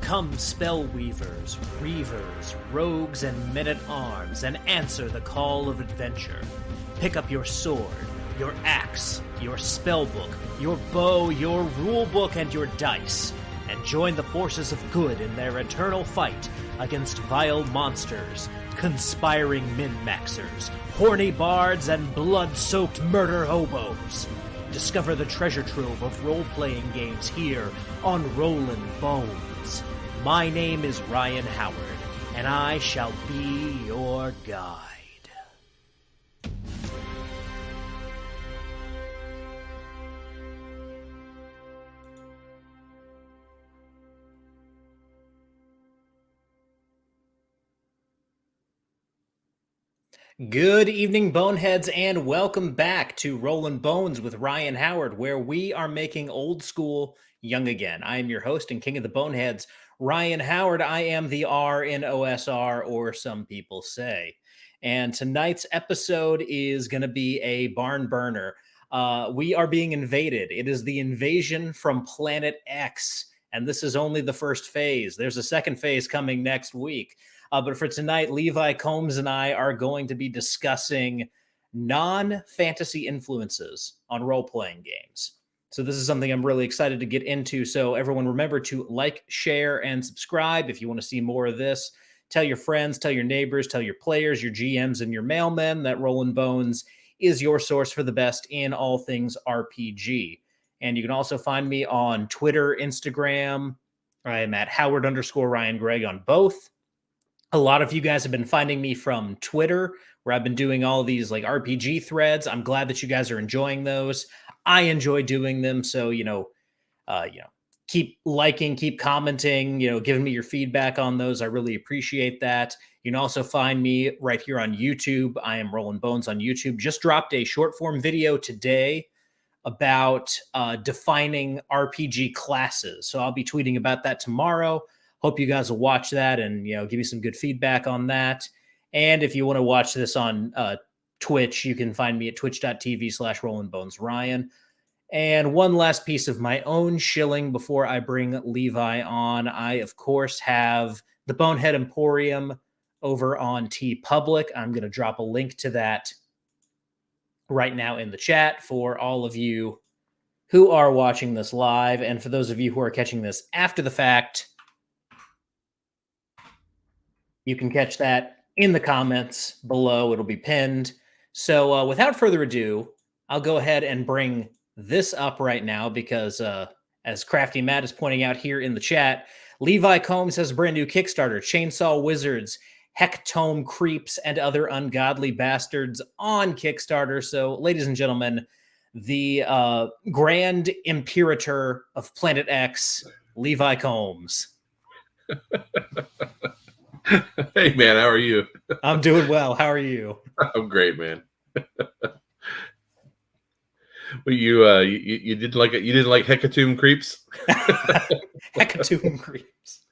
Come, spell weavers, reavers, rogues, and men-at-arms, and answer the call of adventure. Pick up your sword, your axe, your spellbook, your bow, your rulebook, and your dice, and join the forces of good in their eternal fight against vile monsters, conspiring min-maxers, horny bards, and blood-soaked murder hobos. Discover the treasure trove of role-playing games here on Rollin Bones. My name is Ryan Howard, and I shall be your guide. Good evening, Boneheads, and welcome back to Rollin Bones with Ryan Howard, where we are making old school young again. I am your host and king of the Boneheads, Ryan Howard. I am the R in OSR, or some people say. And tonight's episode is going to be a barn burner. We are being invaded. It is the invasion from Planet X, and this is only the first phase. There's a second phase coming next week. But for tonight, Levi Combs and I are going to be discussing non-fantasy influences on role-playing games. So this is something I'm really excited to get into. So everyone remember to like, share, and subscribe if you want to see more of this. Tell your friends, tell your neighbors, tell your players, your GMs, and your mailmen that Rollin Bones is your source for the best in all things RPG. And you can also find me on Twitter, Instagram. I am at Howard_Ryan Gregg on both. A lot of you guys have been finding me from Twitter, where I've been doing all these like RPG threads. I'm glad that you guys are enjoying those. I enjoy doing them. So, keep liking, keep commenting, giving me your feedback on those. I really appreciate that. You can also find me right here on YouTube. I am Rollin Bones on YouTube. Just dropped a short form video today about defining RPG classes. So I'll be tweeting about that tomorrow. Hope you guys will watch that and, give me some good feedback on that. And if you want to watch this on Twitch, you can find me at twitch.tv/RollinBonesRyan. And one last piece of my own shilling before I bring Levi on. I, of course, have the Bonehead Emporium over on TeePublic. I'm going to drop a link to that right now in the chat for all of you who are watching this live. And for those of you who are catching this after the fact, you can catch that in the comments below. It'll be pinned. So without further ado, I'll go ahead and bring this up right now because as Crafty Matt is pointing out here in the chat, Levi Combs has a brand new Kickstarter, Chainsaw Wizards, Hectome Creeps, and Other Ungodly Bastards on Kickstarter. So ladies and gentlemen, the Grand Imperator of Planet X, Levi Combs. Hey man, how are you? I'm doing well. How are you? I'm great, man. Well, you didn't like it. You didn't like Hecatome Creeps? Hecatome Creeps.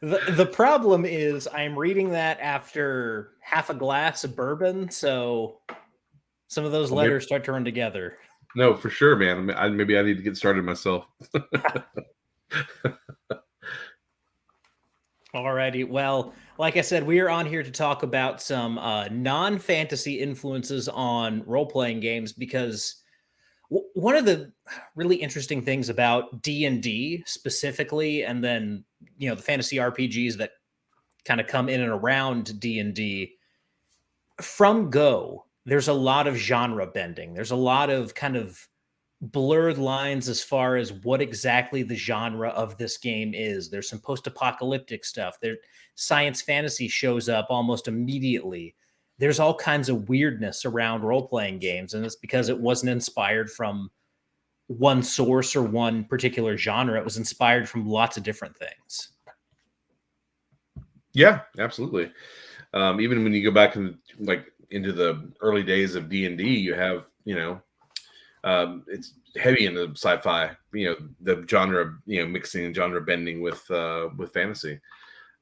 The problem is I'm reading that after half a glass of bourbon, so some of those letters start to run together. No, for sure, man. Maybe I need to get started myself. Alrighty. Well, like I said, we are on here to talk about some non-fantasy influences on role-playing games because one of the really interesting things about D&D specifically, and then, the fantasy RPGs that kind of come in and around D&D, from Go, there's a lot of genre bending. There's a lot of kind of blurred lines as far as what exactly the genre of this game is. There's some post-apocalyptic stuff. There, science fantasy shows up almost immediately. There's all kinds of weirdness around role-playing games, and it's because it wasn't inspired from one source or one particular genre. It was inspired from lots of different things. Yeah, absolutely. Even when you go back into the early days of D&D, you have, it's heavy in the sci-fi, the genre, mixing genre bending with fantasy.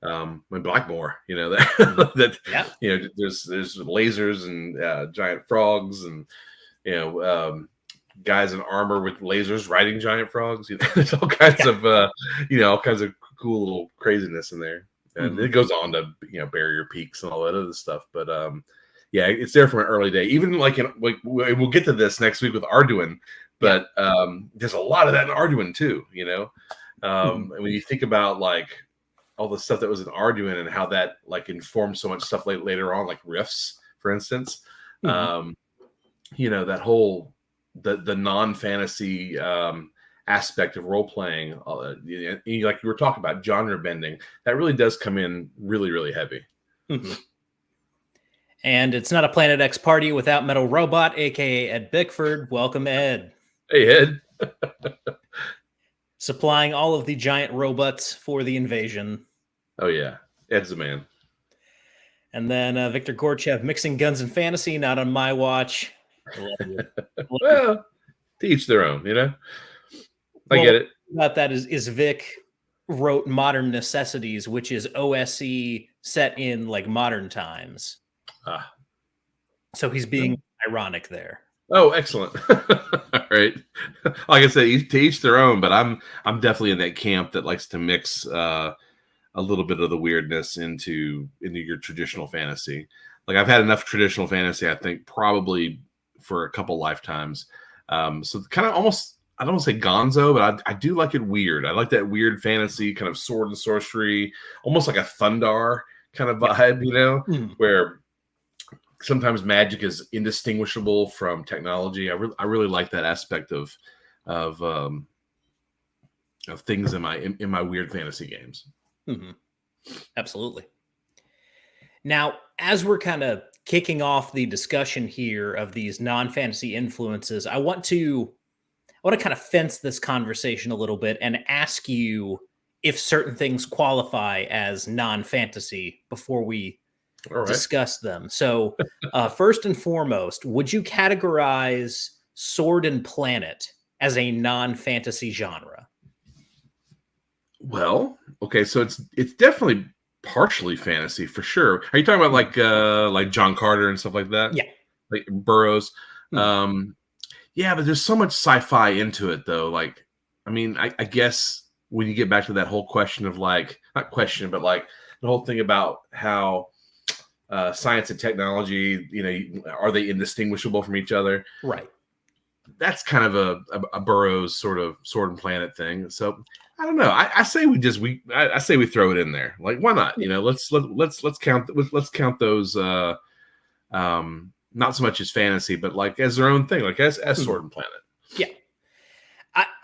When Blackmore, that there's lasers and giant frogs and guys in armor with lasers riding giant frogs. There's all kinds of all kinds of cool little craziness in there, and it goes on to barrier peaks and all that other stuff. But yeah, it's there from an early day. Even like we'll get to this next week with Arduin, but there's a lot of that in Arduin too. And when you think about like all the stuff that was in Arduin and how that like informed so much stuff later on, like riffs, for instance, that whole the non-fantasy aspect of role playing, like you were talking about genre bending, that really does come in really, really heavy. And it's not a Planet X party without Metal Robot, aka Ed Bickford. Welcome, Ed. Hey, Ed. Supplying all of the giant robots for the invasion. Oh yeah, Ed's the man. And then Victor Gorchev, mixing guns and fantasy, not on my watch. I love you. Well, to each their own, I get it. About that is Vic wrote Modern Necessities, which is OSE set in like modern times. So he's being ironic there. Oh, excellent. All right. Like I said, to each their own, but I'm definitely in that camp that likes to mix a little bit of the weirdness into your traditional fantasy. Like I've had enough traditional fantasy, I think, probably for a couple lifetimes. So kind of almost, I don't want to say gonzo, but I do like it weird. I like that weird fantasy kind of sword and sorcery, almost like a Thundar kind of vibe, where sometimes magic is indistinguishable from technology. I really like that aspect of things in my weird fantasy games. Absolutely. Now, as we're kind of kicking off the discussion here of these non-fantasy influences, I want to kind of fence this conversation a little bit and ask you if certain things qualify as non-fantasy before we discuss them. So first and foremost, would you categorize Sword and Planet as a non-fantasy genre? Well, okay, so it's definitely partially fantasy for sure. Are you talking about like John Carter and stuff like that? Yeah, like Burroughs. Yeah, but there's so much sci-fi into it though. Like, I mean, I guess when you get back to that whole question of like, not question, but like the whole thing about how science and technology, are they indistinguishable from each other? Right. That's kind of a Burroughs sort of Sword and Planet thing. So I don't know. I say we throw it in there. Like, why not? Let's count those. Not so much as fantasy, but like as their own thing, like as Sword and Planet. Yeah,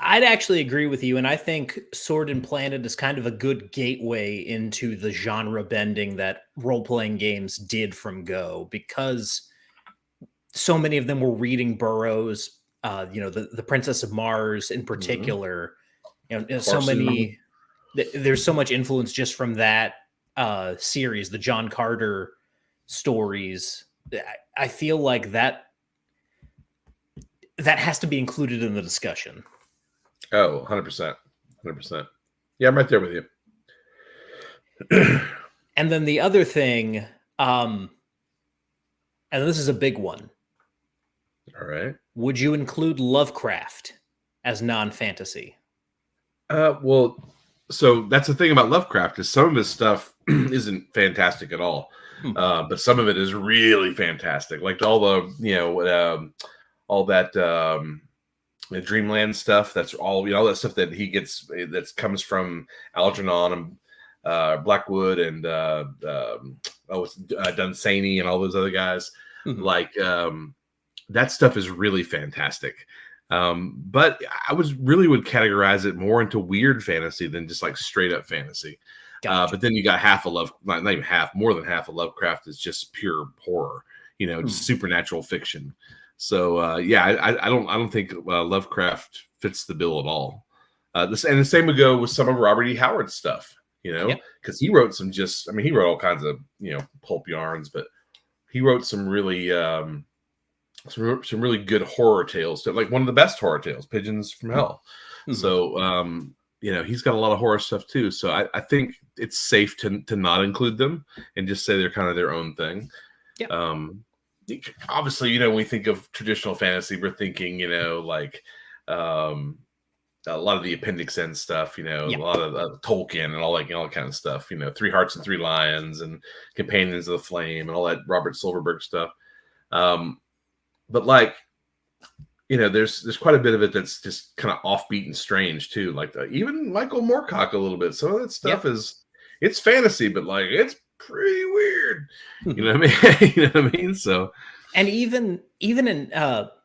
I'd actually agree with you, and I think Sword and Planet is kind of a good gateway into the genre bending that role-playing games did from Go, because so many of them were reading Burroughs, the Princess of Mars in particular. So many. There's so much influence just from that series, the John Carter stories. I feel like that has to be included in the discussion. Oh, 100%. 100%. Yeah, I'm right there with you. And then the other thing, and this is a big one. All right. Would you include Lovecraft as non-fantasy? Well, so that's the thing about Lovecraft is some of his stuff isn't fantastic at all. But some of it is really fantastic. Like all the, all that the Dreamland stuff. That's all, all that stuff that he gets that comes from Algernon and Blackwood and Dunsany and all those other guys. Like that stuff is really fantastic. But I would categorize it more into weird fantasy than just like straight up fantasy. Gotcha. But then you got not even half, more than half of Lovecraft is just pure horror, just supernatural fiction. So I don't think Lovecraft fits the bill at all. And the same would go with some of Robert E. Howard's stuff, because he wrote he wrote all kinds of pulp yarns, but he wrote some really some really good horror tales, like one of the best horror tales, Pigeons from Hell. So he's got a lot of horror stuff too. So I think it's safe to not include them and just say they're kind of their own thing. obviously, when we think of traditional fantasy, we're thinking, like a lot of the Appendix N stuff, a lot of Tolkien and all that kind of stuff, Three Hearts and Three Lions and Companions of the Flame and all that Robert Silverberg stuff. But like, there's quite a bit of it that's just kind of offbeat and strange too. Like even Michael Moorcock a little bit. Some of that stuff it's fantasy, but like it's pretty weird. You know what I mean? You know what I mean? So, and even in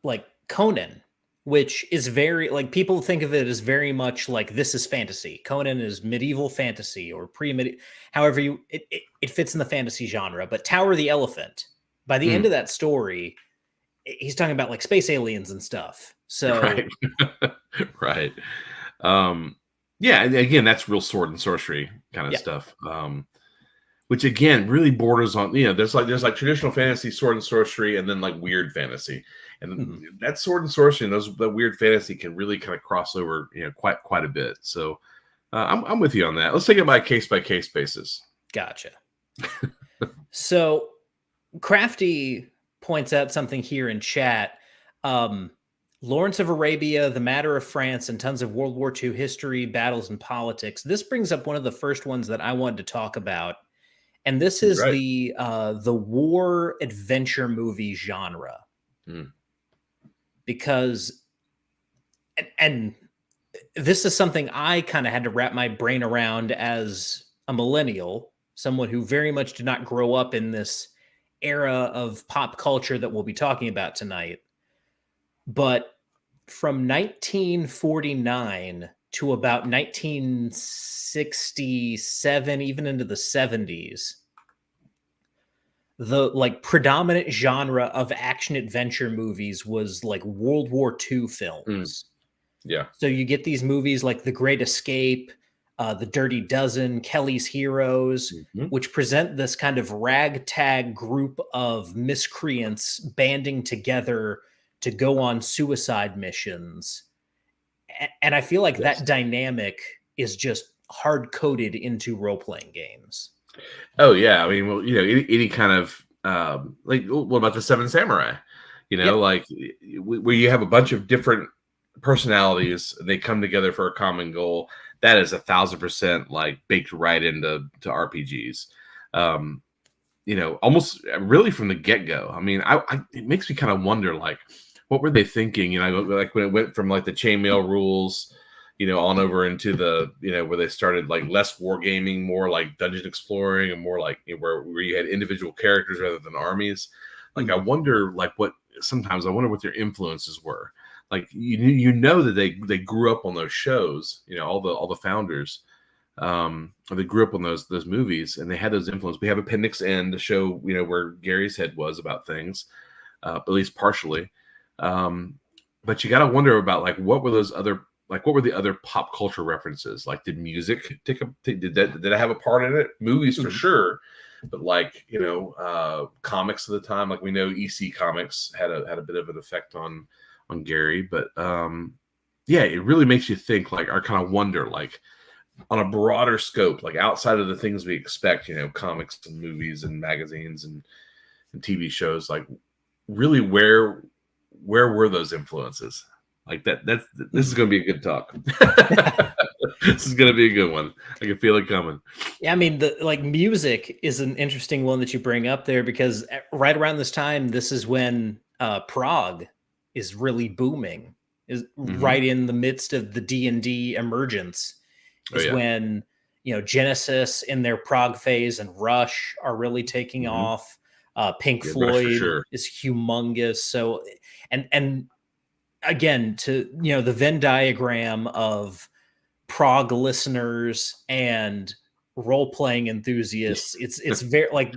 like Conan, which is very like people think of it as very much like this is fantasy. Conan is medieval fantasy or pre-medieval, however it fits in the fantasy genre. But Tower of the Elephant, by the end of that story, he's talking about like space aliens and stuff. So right. Yeah, and again, that's real sword and sorcery kind of stuff. Which again really borders on, there's like traditional fantasy, sword and sorcery, and then like weird fantasy. And that sword and sorcery and that weird fantasy can really kind of cross over, quite a bit. So I'm with you on that. Let's take it by case basis. Gotcha. So Crafty points out something here in chat. Lawrence of Arabia, The Matter of France, and tons of World War II history, battles, and politics. This brings up one of the first ones that I wanted to talk about. And this is the war adventure movie genre. Because, and this is something I kind of had to wrap my brain around as a millennial, someone who very much did not grow up in this era of pop culture that we'll be talking about tonight. But from 1949 to about 1967, even into the 70s, the like predominant genre of action adventure movies was like World War II films. Yeah. So you get these movies like The Great Escape, The Dirty Dozen, Kelly's Heroes, which present this kind of ragtag group of miscreants banding together to go on suicide missions. And I feel like that dynamic is just hard-coded into role-playing games. Oh yeah, I mean, well, any kind of like, what about the Seven Samurai? Like where you have a bunch of different personalities, they come together for a common goal. That is 1,000% like baked right into RPGs. Almost really from the get go. I mean, it makes me kind of wonder, like, what were they thinking? Like when it went from like the chainmail rules, on over into the, where they started like less wargaming, more like dungeon exploring, and more like where you had individual characters rather than armies. Like, I wonder, like, sometimes I wonder what their influences were. Like, that they grew up on those shows, all the founders, they grew up on those movies, and they had those influences. We have Appendix N to show, where Gary's head was about things, at least partially. But you got to wonder about, like, what were the other pop culture references? Like, did music did it have a part in it? Movies for sure, but like, comics at the time, like we know EC Comics had a bit of an effect on Gary, but yeah, it really makes you think, like, or kind of wonder, like, on a broader scope, like outside of the things we expect, comics and movies and magazines and TV shows, like, really where were those influences? Like this is going to be a good talk. This is going to be a good one. I can feel it coming. Yeah, I mean, music is an interesting one that you bring up there, because right around this time, this is when prog is really booming. Is right in the midst of the D&D emergence. Is when Genesis in their prog phase and Rush are really taking off. Pink Floyd is humongous. So and again, to the Venn diagram of prog listeners and role-playing enthusiasts, it's very, like,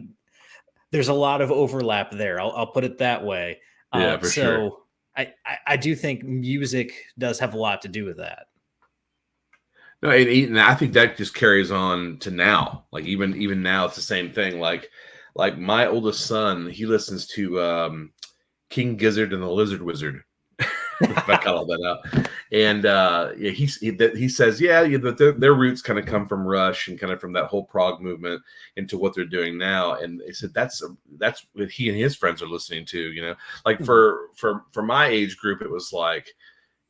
there's a lot of overlap there. I'll put it that way. Yeah, for sure. I do think music does have a lot to do with that. No, and I think that just carries on to now. Like, even now, it's the same thing. Like my oldest son, he listens to King Gizzard and the Lizard Wizard. if I cut all that out. And yeah, he says, yeah, their roots kind of come from Rush and kind of from that whole prog movement into what they're doing now. And they said that's what he and his friends are listening to. Like for my age group, it was like,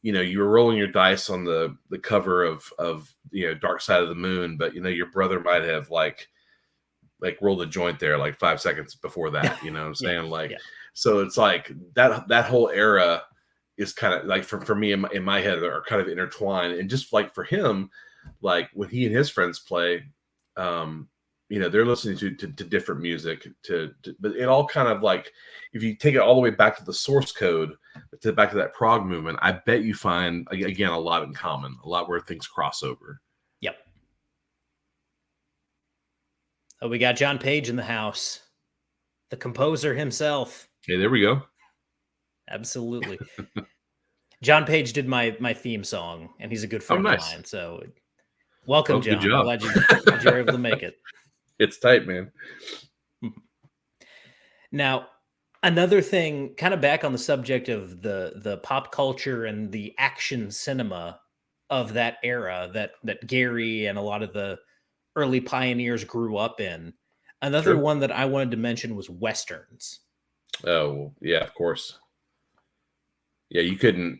you were rolling your dice on the cover of Dark Side of the Moon, but your brother might have like rolled a joint there like 5 seconds before that. You know what I'm saying? So it's like that whole era is kind of like for me in my head are kind of intertwined. And just like for him, like when he and his friends play, they're listening to different music but it all kind of like, if you take it all the way back to the source code, back to that prog movement, I bet you find again a lot in common, a lot where things cross over. Yep. Oh, we got John Page in the house, the composer himself. Hey, there we go. Absolutely. John Page did my theme song, and he's a good friend of mine. So welcome, John. Good job. Glad you were able to make it. It's tight, man. Now, another thing, kind of back on the subject of the pop culture and the action cinema of that era that Gary and a lot of the early pioneers grew up in. Another one that I wanted to mention was Westerns. Oh, yeah, of course. Yeah, you couldn't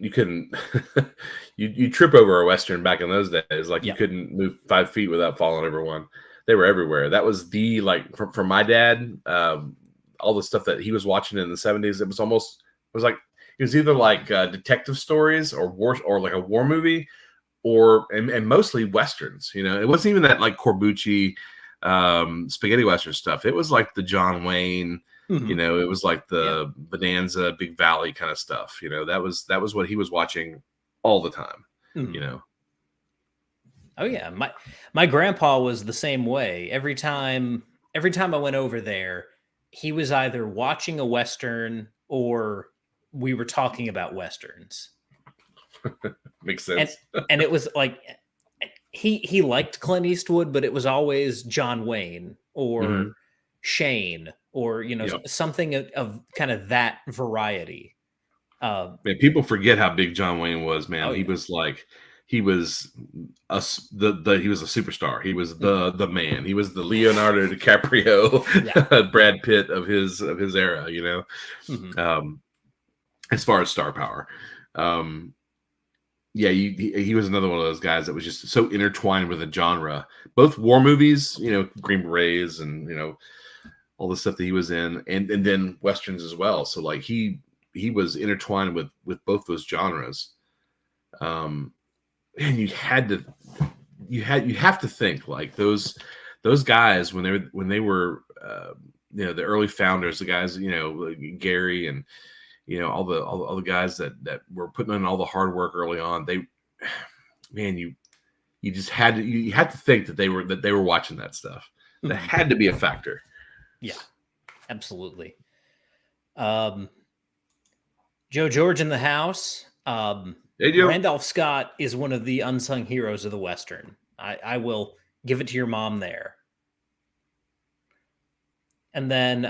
you trip over a Western back in those days. Like you couldn't move 5 feet without falling over one. They were everywhere. That was the, like, for my dad, all the stuff that he was watching in the 70s, it was either like detective stories or war, or like a war movie, and mostly Westerns. It wasn't even that like Corbucci spaghetti Western stuff. It was like the John Wayne, it was like the Bonanza, Big Valley kind of stuff. That was what he was watching all the time. Oh yeah, my grandpa was the same way. Every time I went over there, he was either watching a Western or we were talking about Westerns. Makes sense. And it was like he liked Clint Eastwood, but it was always John Wayne or Shane or something of kind of that variety. Man, people forget how big John Wayne was, man. He was like, he was a superstar. He was the man. He was the Leonardo DiCaprio, Brad Pitt of his era. As far as star power, he was another one of those guys that was just so intertwined with the genre. Both war movies, Green Berets, and all the stuff that he was in, and then Westerns as well. So like he was intertwined with both those genres. And you have to think like those guys when they were the early founders, the guys like Gary and all the guys that were putting in all the hard work early on. You had to think that they were watching that stuff. That had to be a factor. Yeah, absolutely. Joe George in the house. Hey, Joe. Randolph Scott is one of the unsung heroes of the Western. I will give it to your mom there. And then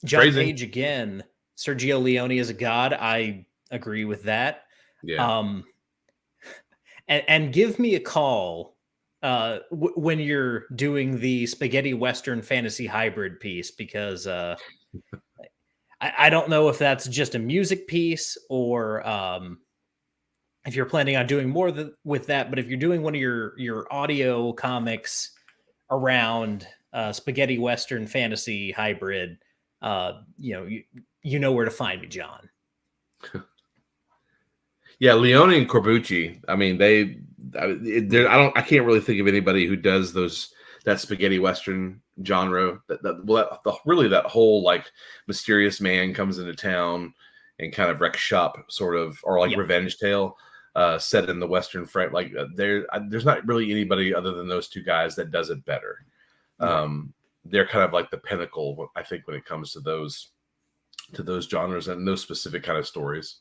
John Page again. Sergio Leone is a god. I agree with that. Yeah. And give me a call when you're doing the spaghetti Western fantasy hybrid piece, because I don't know if that's just a music piece or if you're planning on doing more with that. But if you're doing one of your audio comics around spaghetti Western fantasy hybrid, you know where to find me, John. Yeah, Leone and Corbucci. I mean, I can't really think of anybody who does that spaghetti Western genre. That whole like mysterious man comes into town and kind of wrecks shop, sort of, or like revenge tale set in the Western front. Like there's not really anybody other than those two guys that does it better. They're kind of like the pinnacle, I think, when it comes to those genres and those specific kind of stories.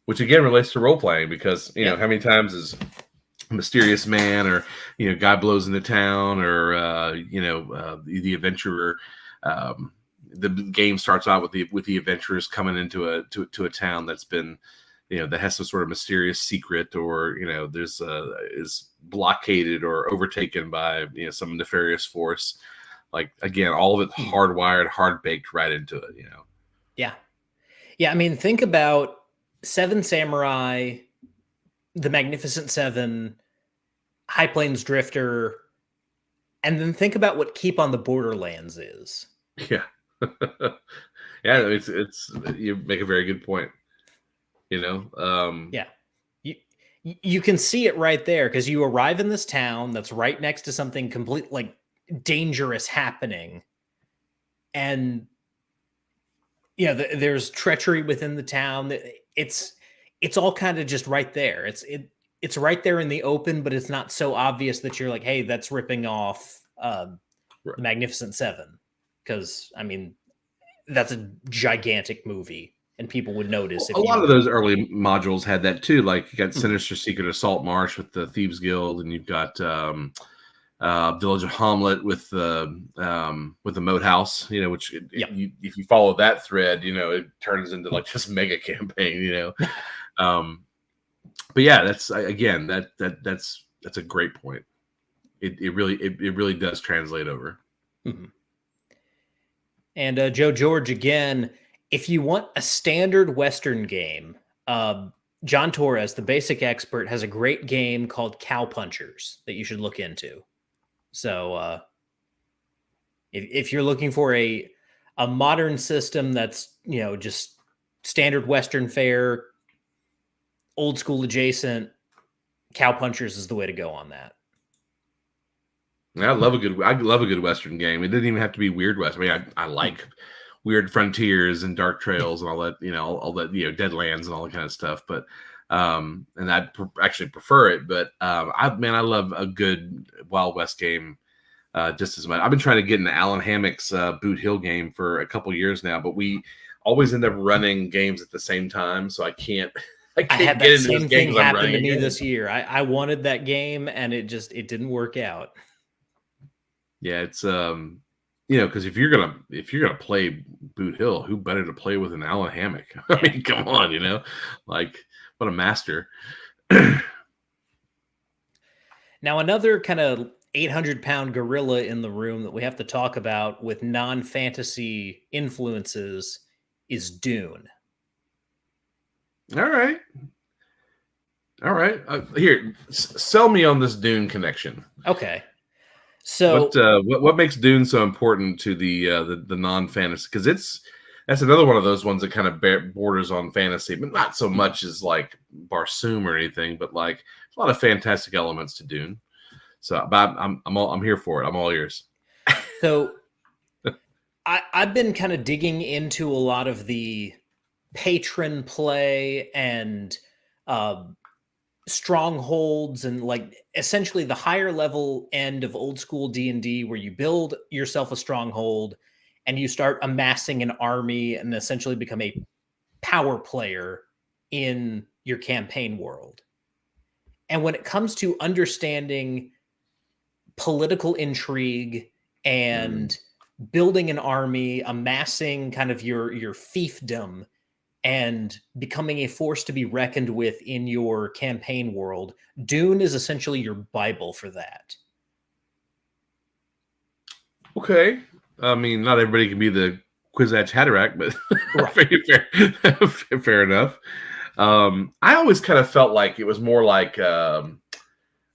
Which again relates to role playing, because how many times is a mysterious man or guy blows into town, or the adventurer the game starts out with the adventurers coming into a town that's been, that has some sort of mysterious secret, or there's is blockaded or overtaken by some nefarious force. Like, again, all of it hardwired, hard baked right into it. Yeah. I mean, think about Seven Samurai, The Magnificent Seven, High Plains Drifter, and then think about what Keep on the Borderlands is. Yeah. Yeah, it's you make a very good point. Yeah. You can see it right there, because you arrive in this town that's right next to something complete, like, dangerous happening, and there's treachery within the town. It's all kind of just right there. It's right there in the open, but it's not so obvious that you're like, hey, that's ripping off the Magnificent Seven, because I mean, that's a gigantic movie, and people would notice. A lot of those early modules had that too. Like, you got Sinister Secret Assault Marsh with the Thieves Guild, and you've got Village of Hamlet with the Moat House. Which if you follow that thread, it turns into like this mega campaign. But yeah, that's again that's a great point. It really does translate over. Mm-hmm. And Joe George, again, if you want a standard Western game, John Torres, the basic expert, has a great game called Cow Punchers that you should look into. So if you're looking for a modern system that's, just standard Western fare, old school adjacent, Cow Punchers is the way to go on that. I love a good Western game. It didn't even have to be weird Western. I mean, I like Weird Frontiers and Dark Trails and all that, all that, Deadlands and all that kind of stuff. But and I actually prefer it. But I love a good Wild West game just as much. I've been trying to get into Alan Hammock's Boot Hill game for a couple years now, but we always end up running games at the same time, so I can't. I had that same thing happen to me this year. I wanted that game, and it didn't work out. Yeah, it's because if you're gonna play Boot Hill, who better to play with an Alan Hammock? I mean, come on, like, what a master. Now, another kind of 800-pound gorilla in the room that we have to talk about with non-fantasy influences is Dune. All right. Here, sell me on this Dune connection. Okay. So what makes Dune so important to the non-fantasy? Because that's another one of those ones that kind of borders on fantasy, but not so much as like Barsoom or anything. But like, a lot of fantastic elements to Dune. So, but I'm here for it. I'm all ears. So, I've been kind of digging into a lot of the patron play and strongholds, and like essentially the higher level end of old school D&D, where you build yourself a stronghold and you start amassing an army and essentially become a power player in your campaign world. And when it comes to understanding political intrigue and building an army, amassing kind of your fiefdom, and becoming a force to be reckoned with in your campaign world, Dune is essentially your Bible for that. Okay. I mean, not everybody can be the Kwisatz Haderach, but fair enough. I always kind of felt like it was more like like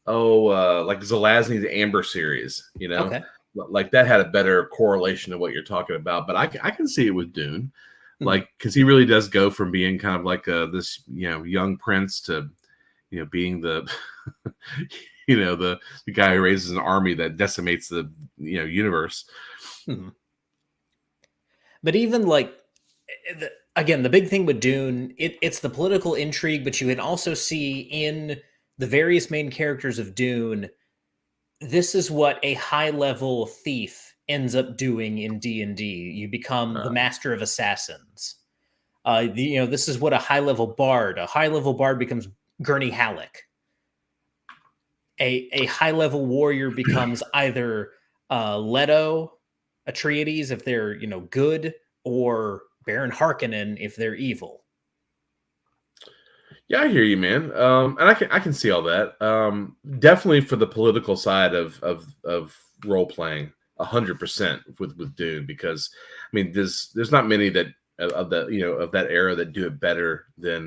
Zelazny's Amber series, Okay. Like that had a better correlation to what you're talking about. But I can see it with Dune. Like, because he really does go from being kind of like this, young prince to, being the, the guy who raises an army that decimates the, universe. Mm-hmm. But even like, again, the big thing with Dune, it's the political intrigue, but you can also see in the various main characters of Dune, this is what a high-level thief ends up doing in D&D. You become the master of assassins. This is what a high-level bard becomes Gurney Halleck. A high-level warrior becomes either Leto Atreides if they're, good, or Baron Harkonnen if they're evil. Yeah, I hear you, man. And I can see all that. Definitely for the political side of role playing, 100% with Dune, because I mean, there's not many that of the of that era that do it better than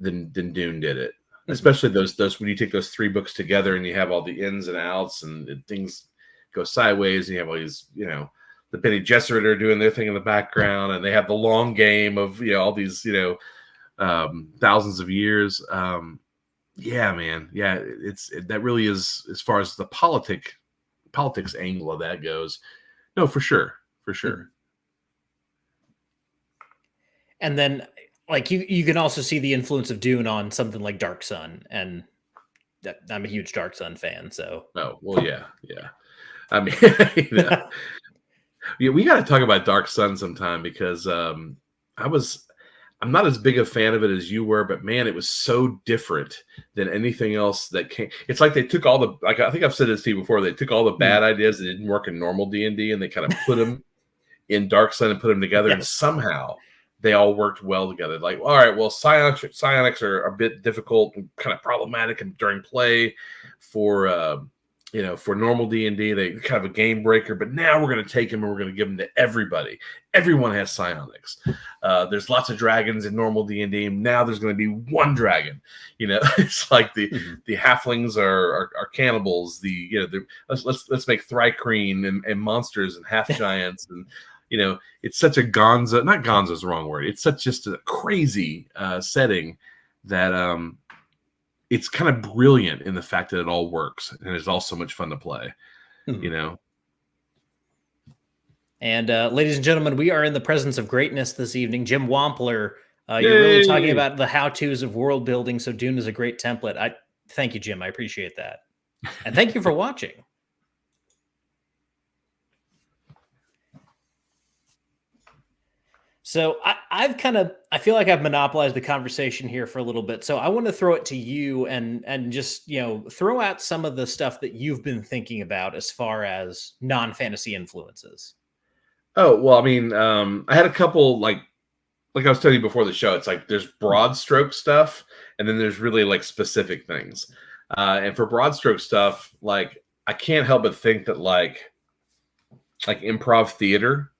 Dune did it. Especially those when you take those three books together and you have all the ins and outs and things go sideways, and you have all these the Bene Gesserit are doing their thing in the background, and they have the long game of all these thousands of years. Yeah, man. Yeah, that really is, as far as the politics angle of that goes. No, for sure. For sure. And then like you can also see the influence of Dune on something like Dark Sun, and I'm a huge Dark Sun fan, so. Oh, well, yeah. I mean, yeah, we got to talk about Dark Sun sometime, because I'm not as big a fan of it as you were, but man, it was so different than anything else that came. It's like they took all the, like, I think I've said this to you before, they took all the bad ideas that didn't work in normal D&D, and they kind of put them in Dark Sun and put them together, and somehow they all worked well together. Like, all right, well, psionics are a bit difficult and kind of problematic during play for for normal D&D. They kind of a game breaker, but now we're going to take them and we're going to give them to everybody. Everyone has psionics. There's lots of dragons in normal D&D. Now there's going to be one dragon. It's like the halflings are cannibals. Let's make Thri-kreen and monsters and half giants, and it's such a gonzo. Not gonzo is the wrong word. It's such just a crazy setting that it's kind of brilliant in the fact that it all works, and it's all so much fun to play. And ladies and gentlemen, we are in the presence of greatness this evening. Jim Wampler, you're really talking about the how-tos of world building, so Dune is a great template. Thank you, Jim. I appreciate that. And thank you for watching. So I feel like I've monopolized the conversation here for a little bit. So I want to throw it to you and just, throw out some of the stuff that you've been thinking about as far as non-fantasy influences. Oh, well, I mean, I had a couple, like I was telling you before the show, it's like there's broad stroke stuff, and then there's really like specific things. And for broad stroke stuff, like I can't help but think that like improv theater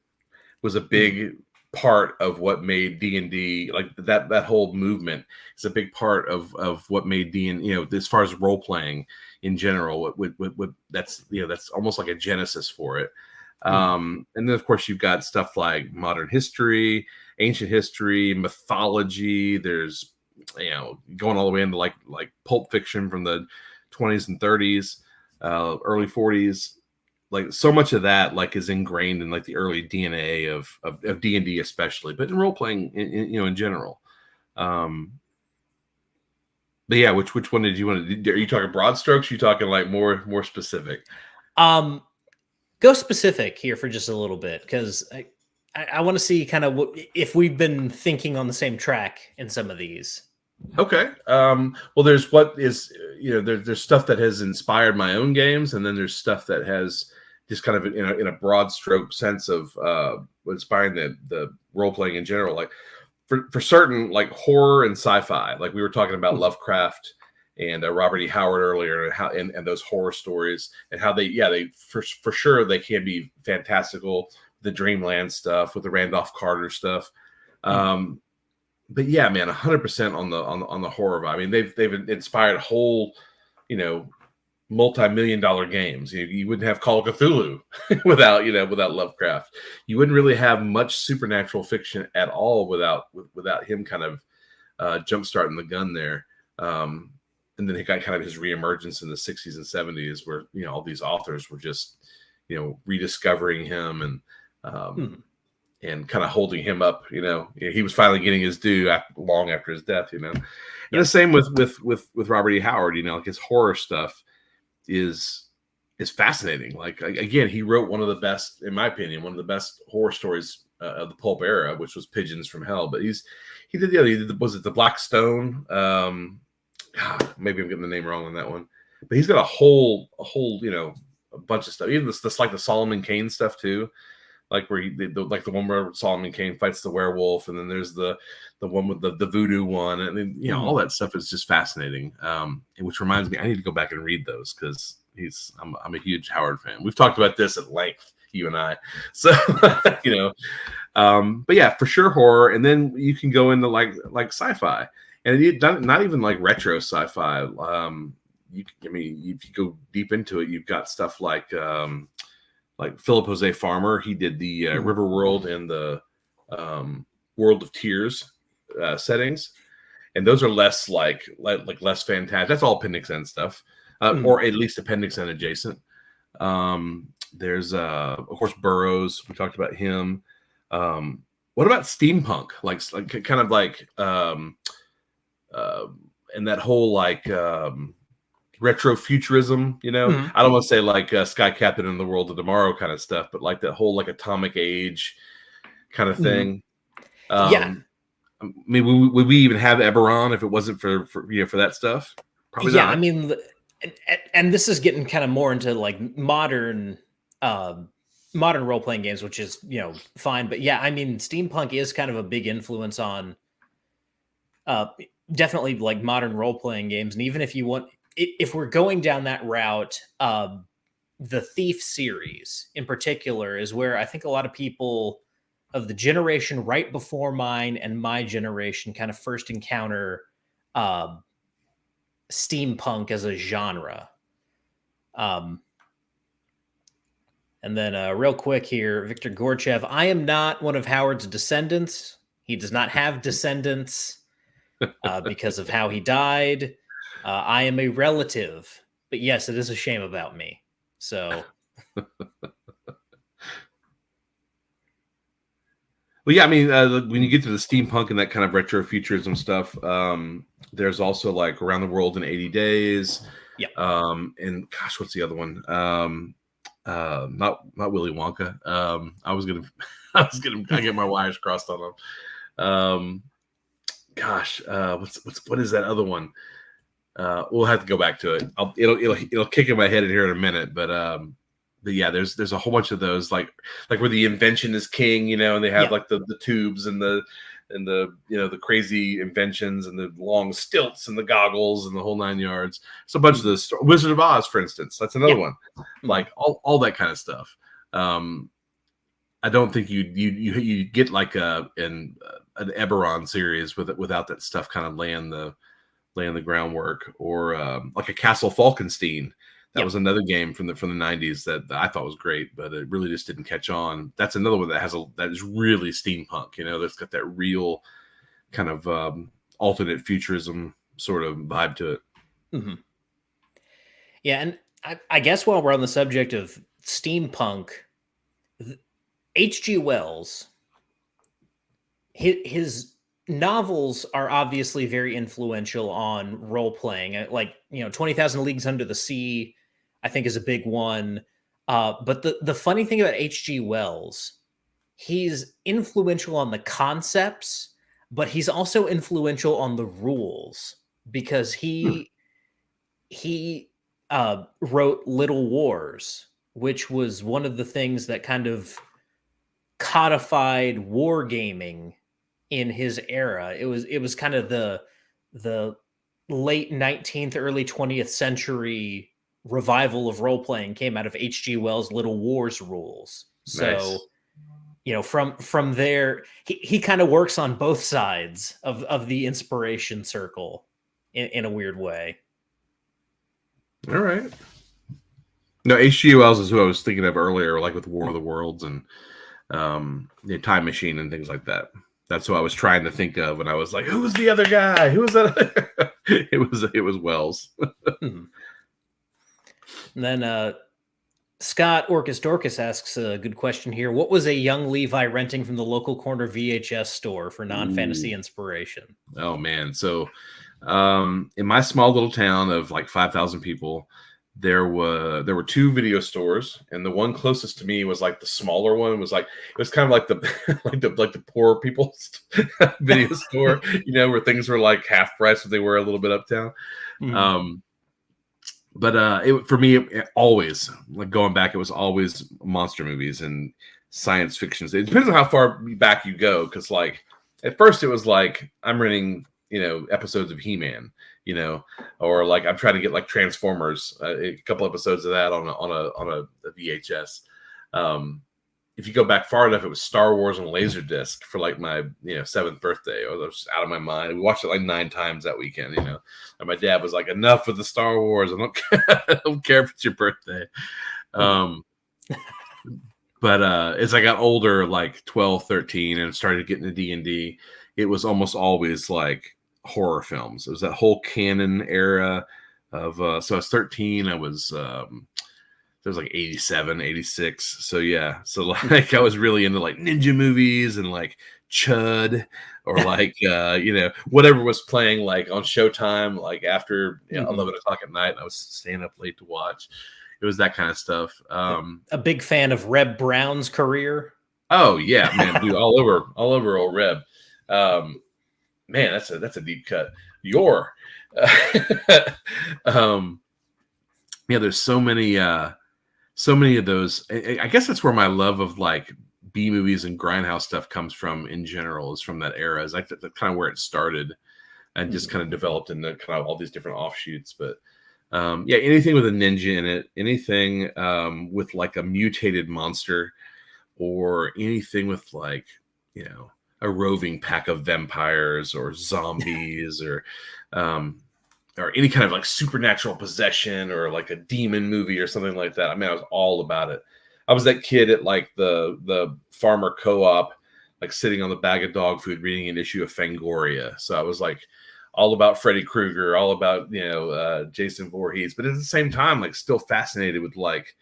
was a big part of what made D&D, like that whole movement is a big part of what made D&D, as far as role playing in general, what that's almost like a genesis for it. And then of course you've got stuff like modern history, ancient history, mythology. There's going all the way into like pulp fiction from the 20s and 30s, early 40s. Like so much of that like is ingrained in like the early DNA of D&D especially, but in role playing in general. But yeah, which one did you want to do? Are you talking broad strokes? Are you talking like more specific? Go specific here for just a little bit, because I want to see kind of if we've been thinking on the same track in some of these. Okay. Well, there's what is there's stuff that has inspired my own games, and then there's stuff that has just kind of in a broad stroke sense of inspiring the role playing in general. Like for certain, like horror and sci-fi. Like we were talking about Lovecraft and Robert E. Howard earlier, and those horror stories, and how they for sure they can be fantastical. The Dreamland stuff with the Randolph Carter stuff. But yeah, man, 100% on the horror vibe. I mean, they've inspired whole, multi-million-dollar games. You wouldn't have Call of Cthulhu without Lovecraft. You wouldn't really have much supernatural fiction at all without him kind of jumpstarting the gun there. And then he got kind of his reemergence in the 60s and 70s, where all these authors were just rediscovering him and kind of holding him up. He was finally getting his due long after his death. And the same with Robert E. Howard. Like his horror stuff is fascinating. Like again, he wrote one of the best, in my opinion, one of the best horror stories of the pulp era, which was Pigeons from Hell. But he did was it the Black Stone? Maybe I'm getting the name wrong on that one. But he's got a whole bunch of stuff. Even this like the Solomon Kane stuff too, like where like the one where Solomon Kane fights the werewolf, and then there's the one with the voodoo one, and then, all that stuff is just fascinating. Which reminds me, I need to go back and read those because I'm a huge Howard fan. We've talked about this at length, you and I. So but yeah, for sure horror, and then you can go into like sci-fi, and not even like retro sci-fi. If you go deep into it, you've got stuff like Philip Jose Farmer. He did the River World and the World of Tears settings, and those are less like less fantastic. That's all Appendix N stuff, or at least Appendix N adjacent. There's of course Burroughs. We talked about him. What about steampunk? Like kind of like and that whole like retrofuturism, I don't want to say like Sky Captain and the World of Tomorrow kind of stuff, but like that whole like atomic age kind of thing. Yeah. I mean, would we even have Eberron if it wasn't for that stuff? Probably not. I mean, and this is getting kind of more into like modern role-playing games, which is, fine. But yeah, I mean, steampunk is kind of a big influence on definitely like modern role-playing games. And even if we're going down that route, the Thief series in particular is where I think a lot of people of the generation right before mine and my generation kind of first encounter steampunk as a genre. And then real quick here, Victor Gorchev, I am not one of Howard's descendants. He does not have descendants because of how he died. I am a relative, but yes, it is a shame about me. So, well, yeah, I mean, when you get to the steampunk and that kind of retrofuturism stuff, there's also like Around the World in 80 Days. Yeah. And gosh, what's the other one? Not Willy Wonka. I get my wires crossed on them. What is that other one? We'll have to go back to it. It'll kick in my head here in a minute, but yeah, there's a whole bunch of those like where the invention is king, and they have like the tubes and the the crazy inventions and the long stilts and the goggles and the whole 9 yards. So a bunch of this Wizard of Oz, for instance, that's another one. Like all that kind of stuff. I don't think you get like an Eberron series without that stuff kind of laying the groundwork, or like a Castle Falkenstein. That was another game from the 90s that I thought was great, but it really just didn't catch on. That's another one that is really steampunk, that's got that real kind of alternate futurism sort of vibe to it. Mm-hmm. Yeah, and I guess while we're on the subject of steampunk, H.G. Wells, his novels are obviously very influential on role-playing. Like, 20,000 Leagues Under the Sea, I think, is a big one. But the funny thing about H.G. Wells, he's influential on the concepts, but he's also influential on the rules, because he wrote Little Wars, which was one of the things that kind of codified wargaming in his era. It was kind of the late 19th, early 20th century revival of role-playing came out of H.G. Wells' Little Wars rules. So, nice. From there, he kind of works on both sides of the inspiration circle in a weird way. All right. No, H.G. Wells is who I was thinking of earlier, like with War of the Worlds and the Time Machine and things like that. That's what I was trying to think of, and I was like, "Who was the other guy? Who was that?" It was Wells. And then Scott Orcus Dorcas asks a good question here. What was a young Levi renting from the local corner VHS store for non-fantasy inspiration? Oh man, so in my small little town of like 5,000 people, there were two video stores, and the one closest to me was like the smaller one. It was kind of like the poor people's video store, where things were like half price if they were a little bit uptown. But for me, it always, like going back, it was always monster movies and science fiction. It depends on how far back you go, because like at first it was like I'm renting, episodes of He-Man, or like I'm trying to get like Transformers, a couple episodes of that on a VHS. If you go back far enough, it was Star Wars on Laserdisc for like my 7th birthday. I was just out of my mind. We watched it like 9 times that weekend, And my dad was like, "Enough with the Star Wars. I don't I don't care if it's your birthday." But as I got older, like 12, 13, and started getting to D&D, it was almost always like horror films. It was that whole canon era of so I was 13. I was it was like 87, 86. So yeah. So like I was really into like ninja movies and like Chud, or like whatever was playing like on Showtime, like after 11 o'clock at night, and I was staying up late to watch. It was that kind of stuff. A big fan of Reb Brown's career. Oh yeah, man, dude, all over old Reb. Man, that's a deep cut. Yeah, there's so many of those. I guess that's where my love of like B movies and grindhouse stuff comes from in general, is from that era. Is like that's kind of where it started, and just kind of developed into kind of all these different offshoots. But yeah, anything with a ninja in it, anything with like a mutated monster, or anything with like a roving pack of vampires or zombies, or any kind of like supernatural possession, or like a demon movie or something like that. I mean, I was all about it. I was that kid at like the farmer co-op, like sitting on the bag of dog food, reading an issue of Fangoria. So I was like all about Freddy Krueger, all about, Jason Voorhees, but at the same time, like still fascinated with like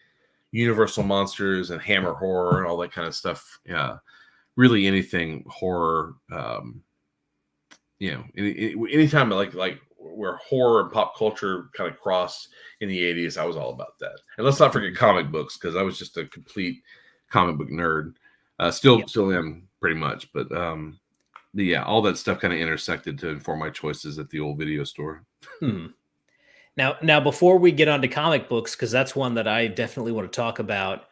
Universal monsters and Hammer horror and all that kind of stuff. Yeah. Really anything horror, anytime like where horror and pop culture kind of crossed in the 80s, I was all about that. And let's not forget comic books, because I was just a complete comic book nerd. Still am pretty much, but yeah, all that stuff kind of intersected to inform my choices at the old video store. Now, before we get on to comic books, because that's one that I definitely want to talk about,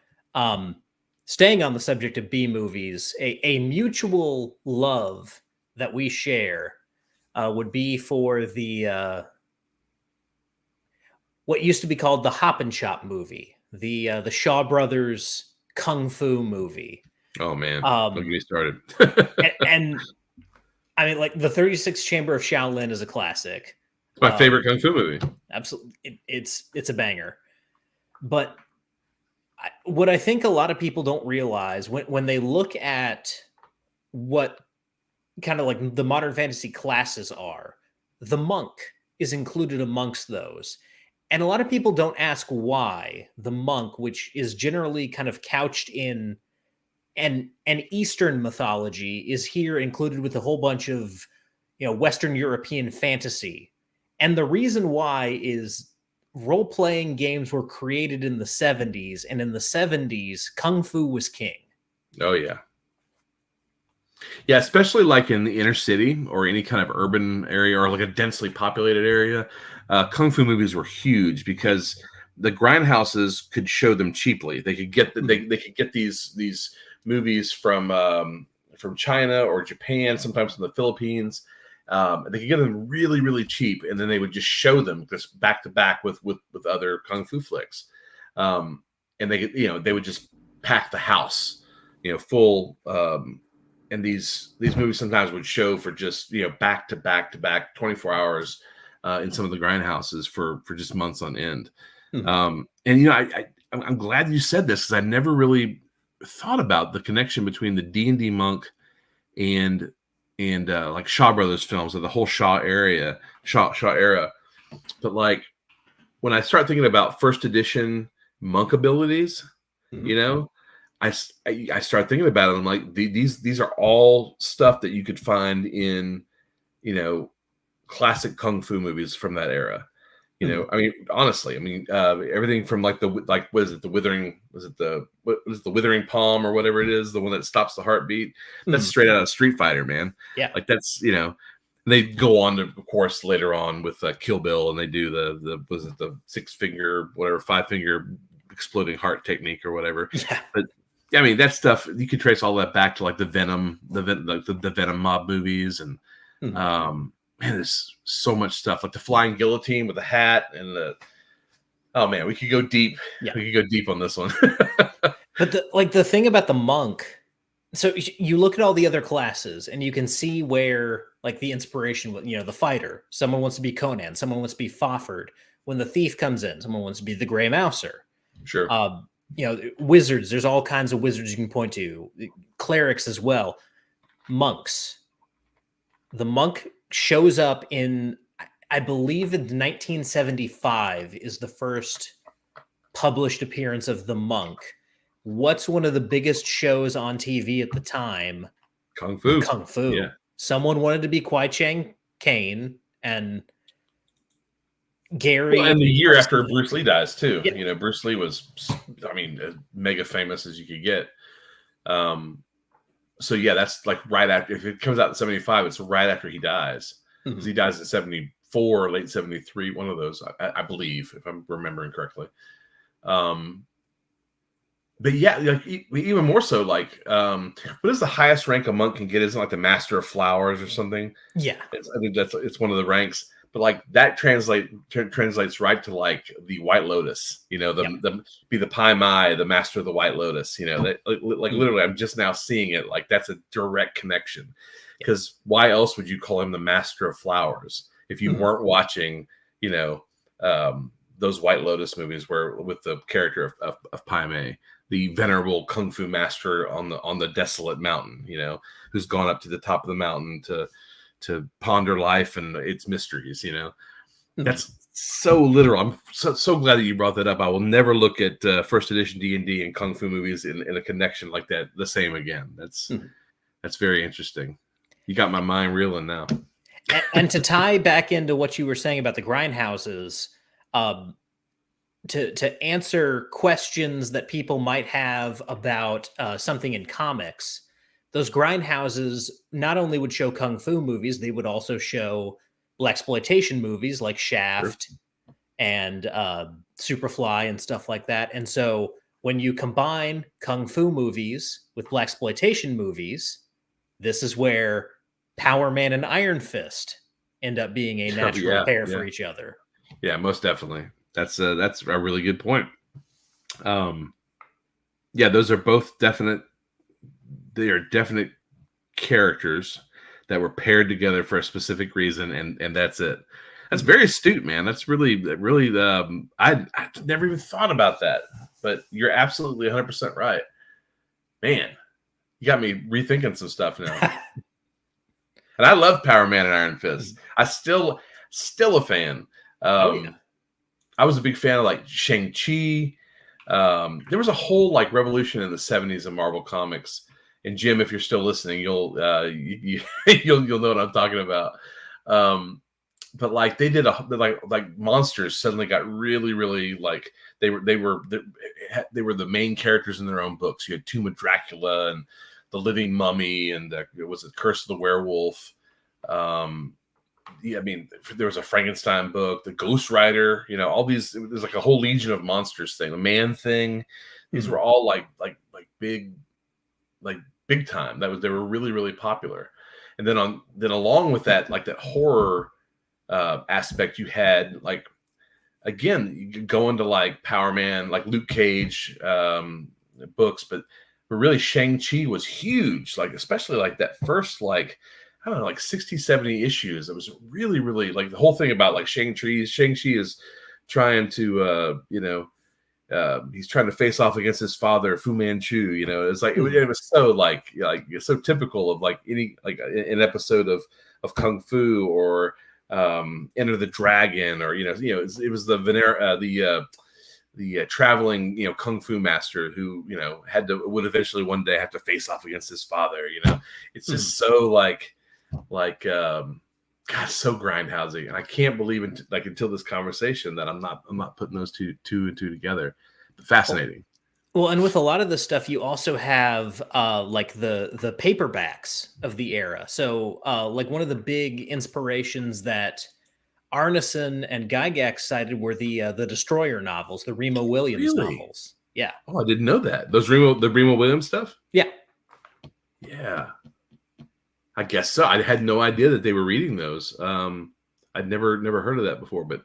staying on the subject of B movies, a mutual love that we share would be for the what used to be called the Hop and Shop movie, the Shaw Brothers kung fu movie. Oh man, don't get me started. and I mean, like the 36th Chamber of Shaolin is a classic. It's my favorite kung fu movie. Absolutely, it's a banger. But what I think a lot of people don't realize when they look at what kind of like the modern fantasy classes are, the monk is included amongst those. And a lot of people don't ask why the monk, which is generally kind of couched in an Eastern mythology, is here included with a whole bunch of Western European fantasy. And the reason why is role-playing games were created in the 70s, and in the 70s, Kung Fu was king. Oh yeah. Yeah, especially like in the inner city or any kind of urban area or like a densely populated area, kung fu movies were huge because the grindhouses could show them cheaply. They could get they could get these movies from China or Japan, sometimes from the Philippines. They could get them really, really cheap, and then they would just show them just back to back with other kung fu flicks, and they could, they would just pack the house, full. And these movies sometimes would show for just back to back 24 hours in some of the grindhouses for just months on end. And I'm glad you said this, because I never really thought about the connection between the D&D monk and like Shaw Brothers films, or the whole Shaw era. But like when I start thinking about first edition monk abilities, I start thinking about it. I'm like, these are all stuff that you could find in, classic kung fu movies from that era. I mean, honestly, everything from what is it? The withering palm or whatever it is, the one that stops the heartbeat. That's straight out of Street Fighter, man. Yeah. Like that's, They go on to, of course, later on with Kill Bill, and they do the was it the 6-finger, whatever, 5-finger exploding heart technique or whatever. Yeah. But I mean, that stuff you could trace all that back to like the Venom mob movies, and man, there's so much stuff like the flying guillotine with the hat and the. Oh man, we could go deep. Yeah. We could go deep on this one. But the thing about the monk, so you look at all the other classes and you can see where like the inspiration, the fighter, someone wants to be Conan, someone wants to be Fafhrd. When the thief comes in, someone wants to be the Grey Mouser. Sure. Wizards, there's all kinds of wizards you can point to, clerics as well, monks. The monk shows up in, I believe in 1975 is the first published appearance of the monk. What's one of the biggest shows on TV at the time? Kung Fu. Kung Fu. Yeah. Someone wanted to be Kwai Chang Caine, and Gary. Well, and the year after Bruce Lee dies too. Yeah. Bruce Lee was, I mean, as mega famous as you could get. So yeah, that's like right after. If it comes out in 75, it's right after he dies. Because he dies in 74, late 73, one of those, I believe, if I'm remembering correctly. But yeah, like even more so, like what is the highest rank a monk can get? Isn't it like the Master of Flowers or something? Yeah, I think it's one of the ranks. But like that translates right to like the White Lotus. Be the Pai Mai, the Master of the White Lotus. Literally, I'm just now seeing it. Like that's a direct connection. Because why else would you call him the Master of Flowers if you weren't watching, those White Lotus movies where with the character of Pai Mei, the venerable kung fu master on the desolate mountain, who's gone up to the top of the mountain to ponder life and its mysteries. That's so literal. I'm so glad that you brought that up. I will never look at first edition D&D and kung fu movies in a connection like that the same again. That's very interesting. You got my mind reeling now. And to tie back into what you were saying about the grindhouses, to answer questions that people might have about something in comics, those grindhouses not only would show kung fu movies, they would also show blaxploitation movies like Shaft and Superfly and stuff like that. And so when you combine kung fu movies with blaxploitation movies, this is where Power Man and Iron Fist end up being a natural pair for each other. Yeah, most definitely. That's a really good point. Those are both definite. They are definite characters that were paired together for a specific reason, and that's it. That's very astute, man. That's really. I never even thought about that, but you're absolutely 100% right, man. You got me rethinking some stuff now. And I love Power Man and Iron Fist. I still a fan. I was a big fan of like Shang-Chi. There was a whole like revolution in the 70s in Marvel Comics. And Jim, if you're still listening, you'll know what I'm talking about. But like they did like monsters suddenly got really, really like they were the main characters in their own books. You had Tomb of Dracula and the Living Mummy and it was a Curse of the Werewolf. There was a Frankenstein book, the Ghost Rider, all these. There's like a whole Legion of Monsters thing, the Man Thing. These were all like big time. They were really, really popular. And then along with that, like that horror aspect, you had like again you could go into like Power Man, like Luke Cage books, but really Shang-Chi was huge. Like especially like that first like. I don't know, like 60, 70 issues. It was really, really like the whole thing about like Shang-Chi is trying to, he's trying to face off against his father, Fu Manchu. It's like it was so like it's so typical of like any like an episode of Kung Fu or Enter the Dragon or it was the traveling traveling Kung Fu master who would eventually one day have to face off against his father. It's just so like. God, so grindhousing, and I can't believe until this conversation that I'm not putting those two and two together. But fascinating. Well, and with a lot of the stuff, you also have like the paperbacks of the era. So, like one of the big inspirations that Arneson and Gygax cited were the Destroyer novels, the Remo Williams Really? novels. Yeah, Oh, I didn't know that. The Remo Williams stuff. yeah. Yeah, I guess so. I had no idea that they were reading those. I'd never heard of that before, but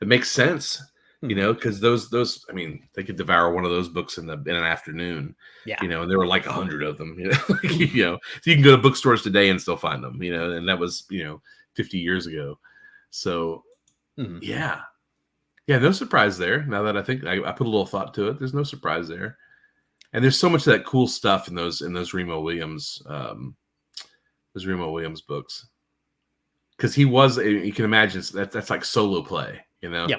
it makes sense, Mhm. because those. I mean, they could devour one of those books in an afternoon, Yeah. and there were like 100 of them, So you can go to bookstores today and still find them, and that was 50 years ago. So Mhm. yeah, yeah, no surprise there. Now that I think I put a little thought to it, there's no surprise there, and there's so much of that cool stuff in those Remo Williams. Those Remo Williams books, because you can imagine that's like solo play, Yeah.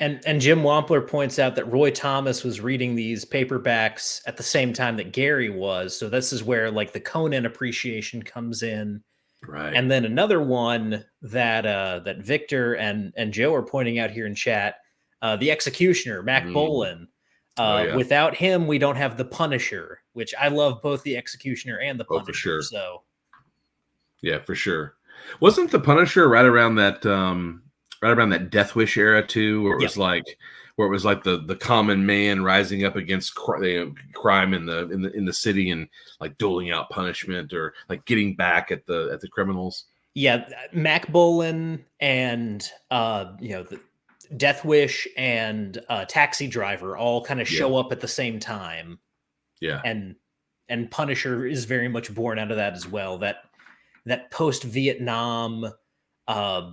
And Jim Wampler points out that Roy Thomas was reading these paperbacks at the same time that Gary was. So this is where like the Conan appreciation comes in. Right. And then another one that that Victor and Joe are pointing out here in chat, the Executioner, Mac Mm. Bolan. Oh yeah. Without him, we don't have the Punisher, which I love both the Executioner and the Oh, for Punisher. sure. So Yeah, for sure. Wasn't the Punisher right around that Death Wish era too, where it yeah, was like the common man rising up against crime in the city, and like doling out punishment, or like getting back at the criminals. yeah, Mac Bolan and the Death Wish and Taxi Driver all kind of Yeah, show up at the same time, yeah, and Punisher is very much born out of that as well. That post Vietnam uh,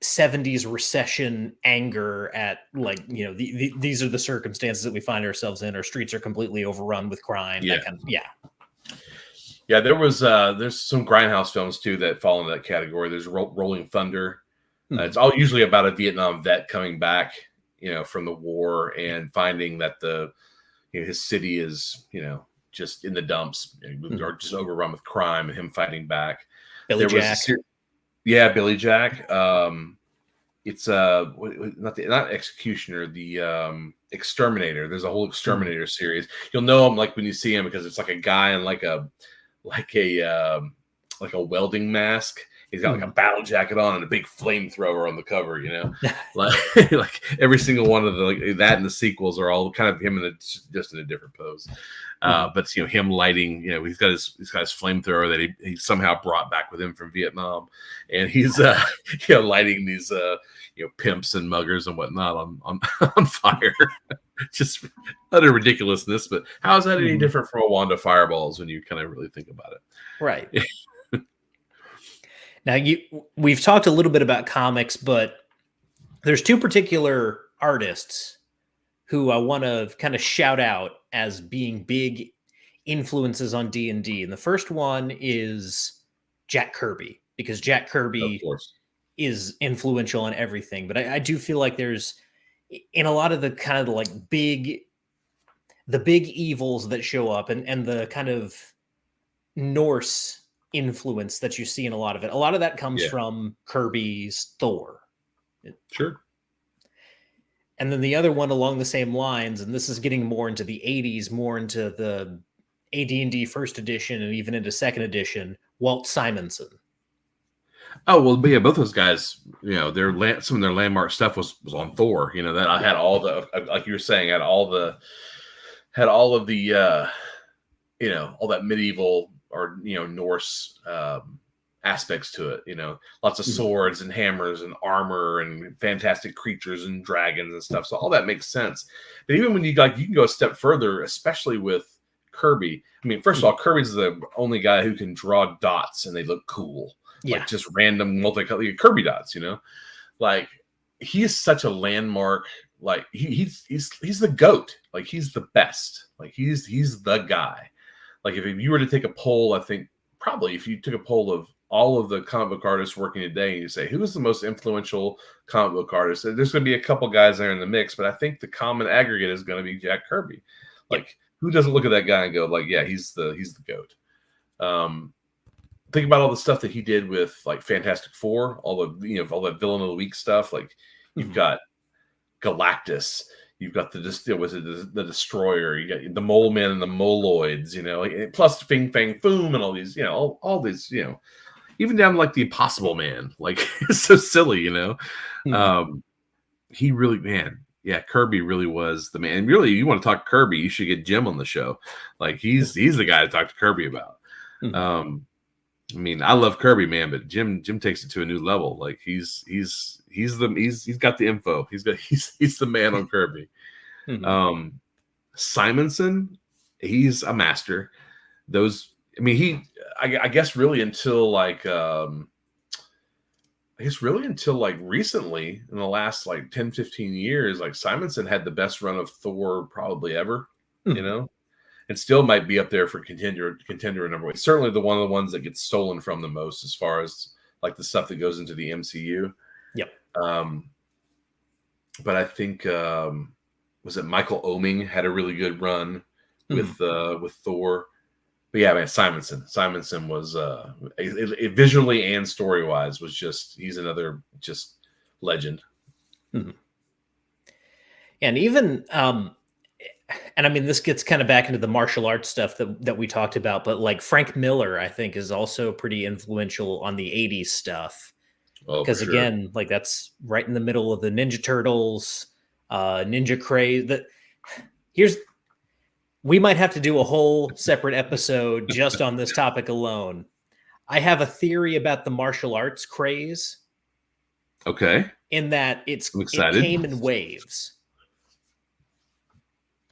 70s recession anger at like these are the circumstances that we find ourselves in. Our streets are completely overrun with crime. yeah. That kind of yeah. Yeah, there's some grindhouse films too that fall into that category. There's Rolling Thunder. It's Mhm. all usually about a Vietnam vet coming back, from the war, and finding that his city is, just in the dumps, Mhm. or just overrun with crime, and him fighting back. Billy There was Jack. yeah, Billy Jack. It's not Executioner, the Exterminator. There's a whole Mhm. Exterminator series. You'll know him like when you see him, because it's like a guy in like a like a welding mask. He's got like a Mhm. battle jacket on and a big flamethrower on the cover. Like like every single one of that and the sequels are all kind of him just in a different pose. Mhm. But him lighting, he's got his flamethrower that he somehow brought back with him from Vietnam, and he's lighting these pimps and muggers and whatnot on on fire. Just utter ridiculousness. But how is that any Mhm. different from a wand of fireballs when you kind of really think about Right. it? Now we've talked a little bit about comics, but there's two particular artists who I want to kind of shout out as being big influences on D&D. And the first one is Jack Kirby, because Jack Of Kirby course. is influential on everything. But I do feel like there's in a lot of the kind of like the big evils that show up, and the kind of Norse influence that you see in a lot of it. A lot of that comes Yeah, from Kirby's Thor. sure. And then the other one along the same lines, and this is getting more into the 80s, more into the AD&D first edition and even into second edition, Walt Simonson. Oh well, but yeah, both those guys, some of their landmark stuff was on Thor. That I Yeah. had all the, like you were saying, had all of the all that medieval, or Norse aspects to it. Lots of Mhm. swords and hammers and armor and fantastic creatures and dragons and stuff. So all that makes sense. But even when you can go a step further, especially with Kirby. I mean, first of Mhm. all, Kirby's the only guy who can draw dots and they look cool, Yeah. like just random multicolored Kirby dots. Like he is such a landmark. Like he's the goat. Like he's the best. Like he's the guy. Like if you were to take a poll, I think probably if you took a poll of all of the comic book artists working today, and you say who is the most influential comic book artist, there's going to be a couple guys there in the mix, but I think the common aggregate is going to be Jack Kirby. Yep. Like who doesn't look at that guy and go like, yeah, he's the goat. Think about all the stuff that he did with like Fantastic Four, all the all that villain of the week stuff. Like you've Mhm. got Galactus, You've got the Destroyer. You got the Mole Man and the Moloids. Plus Fing Fang Foom and all these. All these. Even down to like the Impossible Man. Like it's so silly. He really, man. Yeah, Kirby really was the man. And really, you want to talk Kirby, you should get Jim on the show. Like he's the guy to talk to Kirby about. I mean, I love Kirby, man, but Jim takes it to a new level. Like he's got the info. He's the man on Kirby. Simonson, he's a master. I guess really until recently, in the last like 10, 15 years, like Simonson had the best run of Thor probably ever, and still might be up there for contender number one. Certainly one of the ones that gets stolen from the most as far as like the stuff that goes into the MCU. Yep. But I think was it Michael Oeming had a really good run with Thor. But yeah, man, Simonson was visually and story wise he's another just legend. And even and I mean, this gets kind of back into the martial arts stuff that we talked about, but like Frank Miller, I think, is also pretty influential on the 80s stuff. Because again, like that's right in the middle of the Ninja Turtles, Ninja Craze. We might have to do a whole separate episode just on this topic alone. I have a theory about the martial arts craze. Okay. In that it came in waves.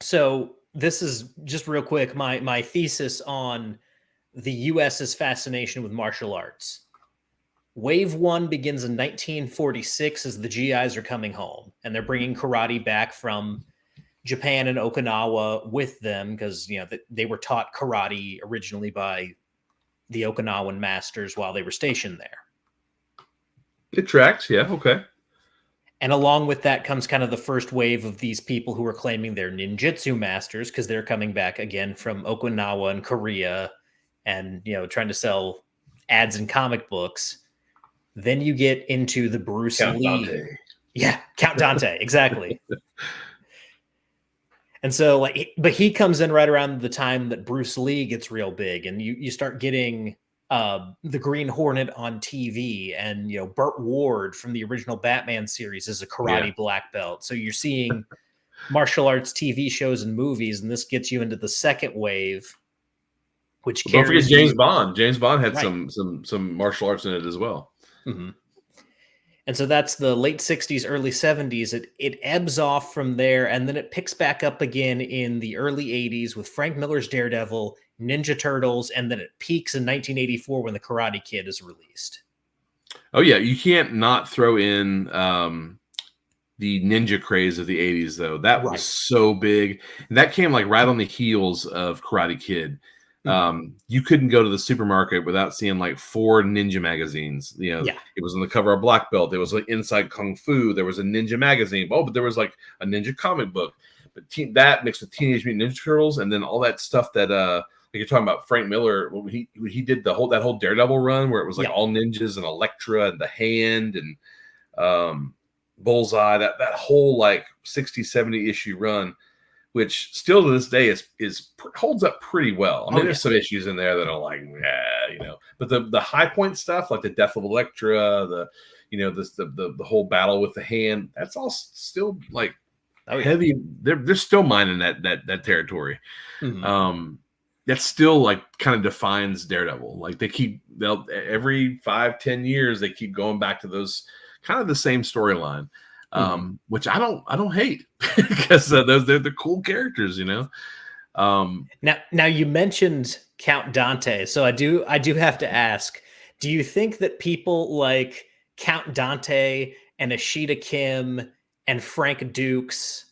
So this is just real quick, my thesis on the U.S.'s fascination with martial arts. Wave 1 begins in 1946 as the GIs are coming home, and they're bringing karate back from Japan and Okinawa with them because they were taught karate originally by the Okinawan masters while they were stationed there. It tracks, yeah, okay. And along with that comes kind of the first wave of these people who are claiming they're ninjutsu masters because they're coming back again from Okinawa and Korea and, trying to sell ads in comic books. Then you get into the Bruce Count Lee. Dante. Yeah, Count Dante, exactly. And so, but he comes in right around the time that Bruce Lee gets real big, and you start getting the Green Hornet on TV, and Burt Ward from the original Batman series is a karate black belt. So you're seeing martial arts TV shows and movies, and this gets you into the second wave, which don't forget James Bond. James Bond had some martial arts in it as well. And so that's the late 60s, early 70s. It ebbs off from there, and then it picks back up again in the early 80s with Frank Miller's Daredevil, Ninja Turtles, and then it peaks in 1984 when The Karate Kid is released. Oh, yeah. You can't not throw in the ninja craze of the 80s, though. That was so big. And that came like right on the heels of Karate Kid. You couldn't go to the supermarket without seeing like 4 ninja magazines. It was on the cover of Black Belt. There was like Inside Kung Fu. There was a ninja magazine. But there was like a ninja comic book. But that mixed with Teenage Mutant Ninja Turtles, and then all that stuff that like you're talking about Frank Miller. When he did that whole Daredevil run where it was like all ninjas and Elektra and the Hand and Bullseye. That whole like 60, 70 issue run. Which still to this day is holds up pretty well. I mean, there's some issues in there that are like, but the high point stuff, like the Death of Elektra, the whole battle with the Hand, that's all still like heavy. They're still mining that territory. That still like kind of defines Daredevil. Like they'll every 5-10 years they keep going back to those kind of the same storyline. Which I don't hate because they're the cool characters, Now you mentioned Count Dante, so I do have to ask: do you think that people like Count Dante and Ashita Kim and Frank Dukes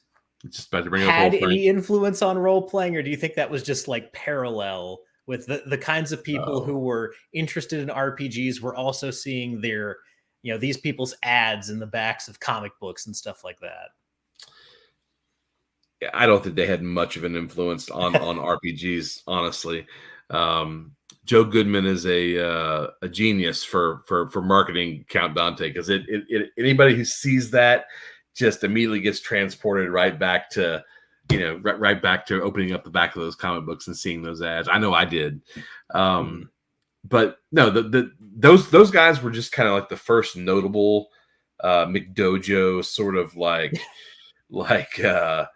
just about to bring had any influence on role playing, or do you think that was just like parallel with the kinds of people who were interested in RPGs were also seeing their these people's ads in the backs of comic books and stuff like that? I don't think they had much of an influence on RPGs, honestly. Joe Goodman is a genius for marketing Count Dante because anybody who sees that just immediately gets transported right back to, right back to opening up the back of those comic books and seeing those ads. I know I did. But no, those guys were just kind of like the first notable McDojo sort of like kind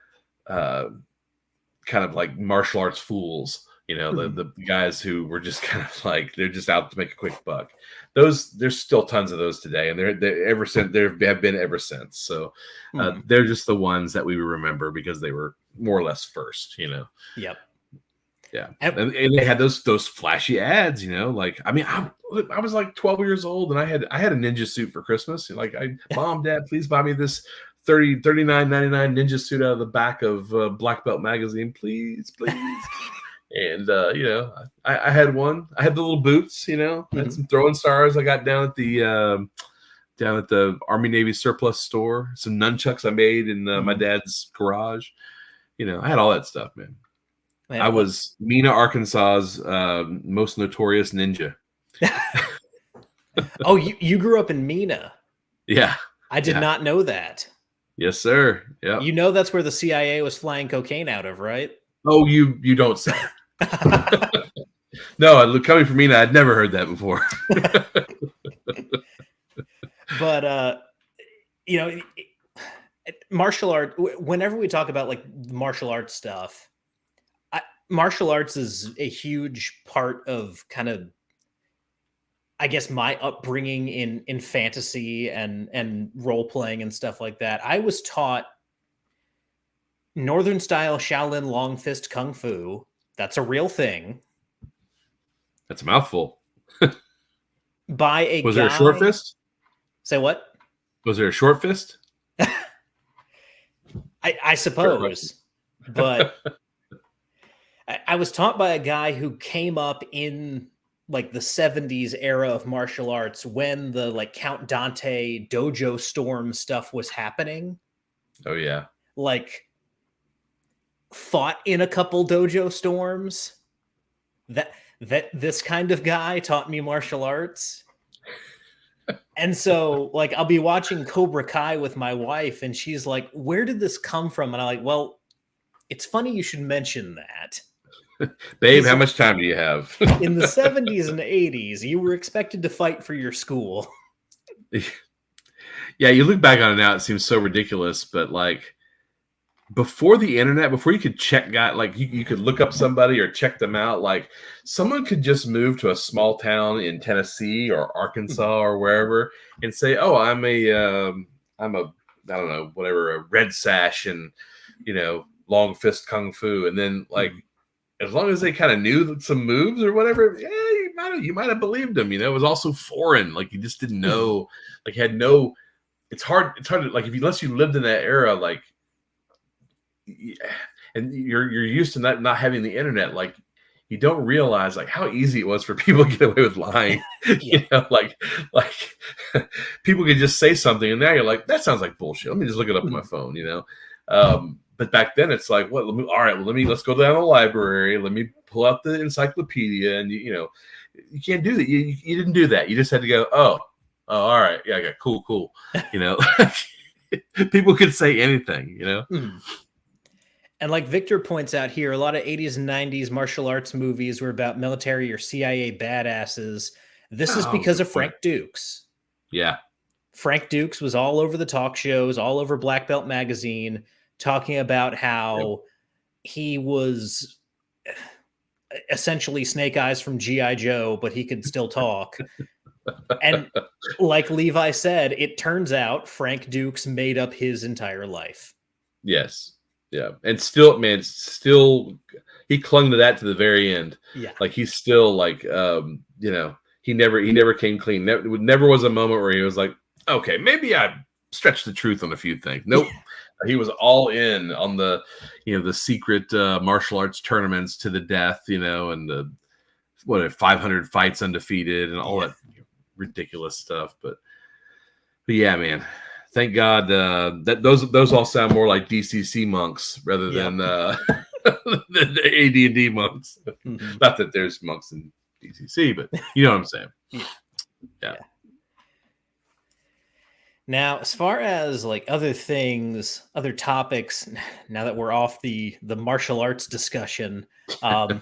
of like martial arts fools, the guys who were just kind of like, they're just out to make a quick buck. There's still tons of those today, and they're ever since, there have been ever since. So they're just the ones that we remember because they were more or less first, Yep. Yeah, and they had those flashy ads, like, I mean, I was like 12 years old, and I had a ninja suit for Christmas. Like, Mom, Dad, please buy me this $39.99 ninja suit out of the back of Black Belt magazine, please. And I had one. I had the little boots, I had some throwing stars I got down at the Army Navy surplus store. Some nunchucks I made in my dad's garage. I had all that stuff, man. I was Mena, Arkansas's most notorious ninja. Oh, you grew up in Mena. Yeah. I did not know that. Yes, sir. Yeah. That's where the CIA was flying cocaine out of, right? Oh, you don't say. No, coming from Mena, I'd never heard that before. But martial art, whenever we talk about like martial arts stuff, martial arts is a huge part of kind of, I guess, my upbringing in fantasy and role playing and stuff like that. I was taught Northern style Shaolin long fist kung fu. That's a real thing. That's a mouthful. By a Was guy... there a short fist? Say what? Was there a short fist? I suppose. But I was taught by a guy who came up in like the 70s era of martial arts when the like Count Dante dojo storm stuff was happening. Oh yeah. Like fought in a couple dojo storms. That this kind of guy taught me martial arts. And so like I'll be watching Cobra Kai with my wife and she's like, "Where did this come from?" And I'm like, "Well, it's funny you should mention that." Babe, how much time do you have? In the 70s and 80s, you were expected to fight for your school. Yeah, you look back on it now, it seems so ridiculous, but like before the internet, before you could check like you could look up somebody or check them out, like someone could just move to a small town in Tennessee or Arkansas or wherever and say, "Oh, I'm a I don't know, whatever, a red sash and long fist kung fu," and then like as long as they kind of knew some moves or whatever, yeah, you might have believed them. It was also foreign, like you just didn't know, like had no. It's hard to like unless you lived in that era, like, and you're used to not having the internet, like you don't realize like how easy it was for people to get away with lying. Like people could just say something, and now you're like, that sounds like bullshit. Let me just look it up on my phone, But back then, it's like, what? Let's go down to the library. Let me pull out the encyclopedia, and you can't do that. You didn't do that. You just had to go, oh, all right, yeah, okay, cool. People could say anything, And like Victor points out here, a lot of 80s and 90s martial arts movies were about military or CIA badasses. This is because of Frank Dukes. Yeah. Frank Dukes was all over the talk shows, all over Black Belt magazine, talking about how he was essentially Snake Eyes from G.I. Joe, but he could still talk. And like Levi said, it turns out Frank Dukes made up his entire life. Yes. Yeah. And still, man, he clung to that to the very end. Yeah. Like he's still like, he never came clean. Never was a moment where he was like, okay, maybe I stretched the truth on a few things. Nope. He was all in on the, the secret martial arts tournaments to the death, and the 500 fights undefeated and all that ridiculous stuff. But yeah, man, thank God that those all sound more like DCC monks rather than the AD&D monks. Mm-hmm. Not that there's monks in DCC, but you know what I'm saying. Yeah. Now, as far as like other things, other topics, now that we're off the martial arts discussion, um,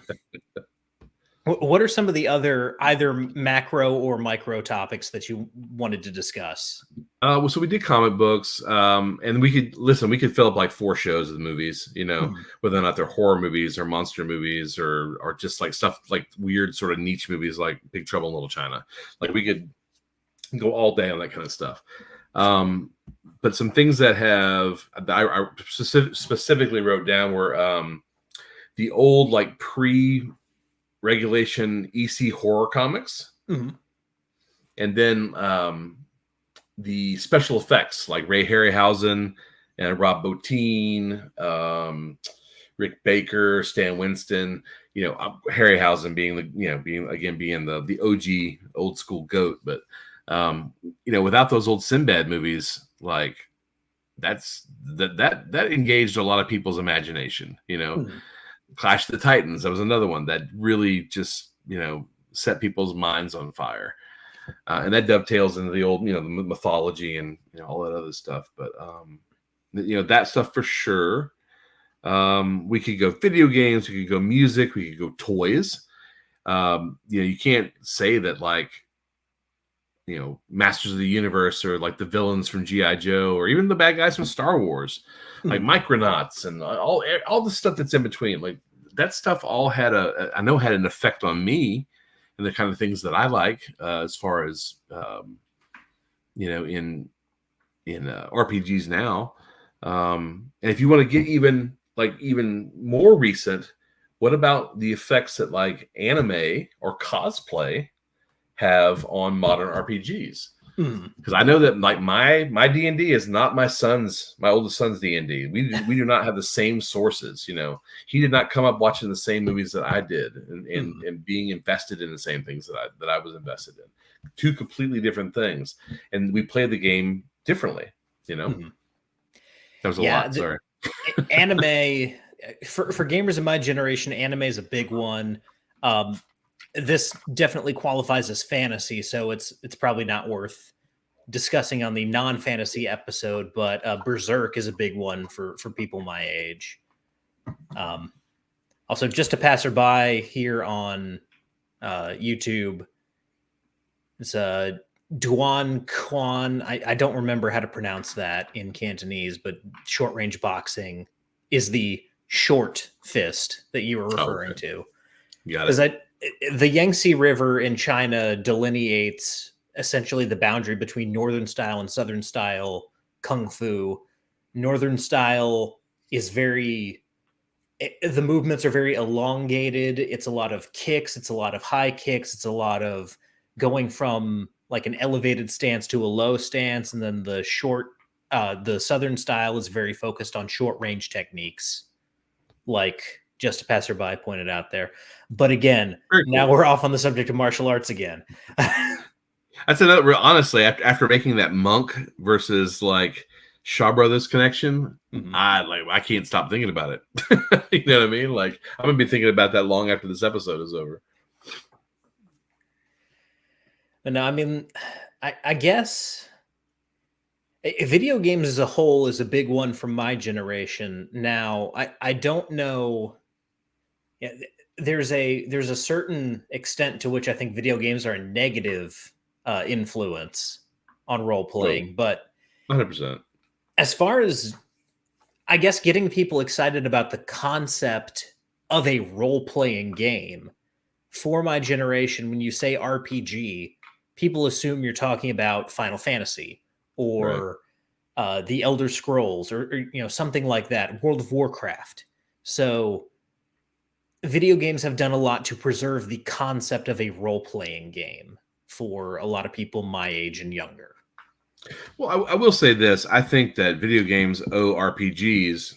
what are some of the other either macro or micro topics that you wanted to discuss? Well, so we did comic books, and we could listen. We could fill up like 4 shows of the movies, Mhm. whether or not they're horror movies or monster movies or just like stuff like weird sort of niche movies like Big Trouble in Little China. Like we could go all day on that kind of stuff. Um, but some things that I specifically wrote down were the old like pre-regulation EC horror comics, Mhm. and then the special effects like Ray Harryhausen and Rob Bottin, Rick Baker, Stan Winston. Harryhausen being the OG old school goat, but without those old Sinbad movies, like that engaged a lot of people's imagination. Mhm. Clash of the Titans, that was another one that really just set people's minds on fire. And that dovetails into the old, the mythology and all that other stuff. But that stuff for sure. We could go video games, we could go music, we could go toys. You can't say that like Masters of the Universe or like the villains from GI Joe or even the bad guys from Star Wars, like Mhm. Micronauts and all the stuff that's in between. Like that stuff all had had an effect on me and the kind of things that I like as far as in RPGs now. And if you want to get even more recent, what about the effects that like anime or cosplay have on modern RPGs? Mhm. Because I know that like my D&D is not my oldest son's D&D. We do not have the same sources. He did not come up watching the same movies that I did and Mhm. and being invested in the same things that I was invested in. Two completely different things, and we play the game differently. Mhm. That was a Yeah, lot. Sorry. anime for gamers in my generation, anime is a big one. Um, this definitely qualifies as fantasy, so it's probably not worth discussing on the non-fantasy episode. But Berserk is a big one for people my age. Um, Also, just a passerby here on YouTube, it's Duan Quan. I don't remember how to pronounce that in Cantonese, but short range boxing is the short fist that you were Oh, referring okay. to. Got Because it. the Yangtze River in China delineates essentially the boundary between Northern style and Southern style kung fu. Northern style is the movements are very elongated. It's a lot of kicks, it's a lot of high kicks, it's a lot of going from like an elevated stance to a low stance. And then the Southern style is very focused on short range techniques, like just a passerby pointed out there. But again, Very now cool. we're off on the subject of martial arts again. That's another real honestly, after making that Monk versus like Shaw Brothers connection, Mhm. I can't stop thinking about it. You know what I mean? Like I'm gonna be thinking about that long after this episode is over. And now, I mean, I guess video games as a whole is a big one from my generation. Now, I don't know. Yeah, there's a certain extent to which I think video games are a negative influence on role Oh, playing, but 100%. as far as I guess getting people excited about the concept of a role playing game for my generation, when you say RPG, people assume you're talking about Final Fantasy Right. or the Elder Scrolls or something like that, World of Warcraft. So video games have done a lot to preserve the concept of a role playing game for a lot of people my age and younger. Well, I will say this. I think that video games owe RPGs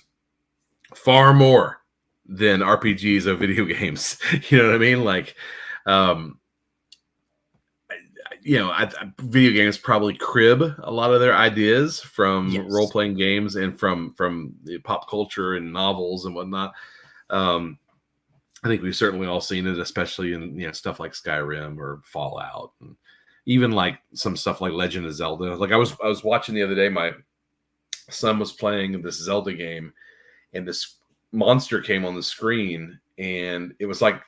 far more than RPGs owe video games. You know what I mean? Like, um, video games probably crib a lot of their ideas from role Yes. playing games and from the pop culture and novels and whatnot. Um, I think we've certainly all seen it, especially in stuff like Skyrim or Fallout. And even like some stuff like Legend of Zelda. Like I was watching the other day, my son was playing this Zelda game, and this monster came on the screen, and it was like,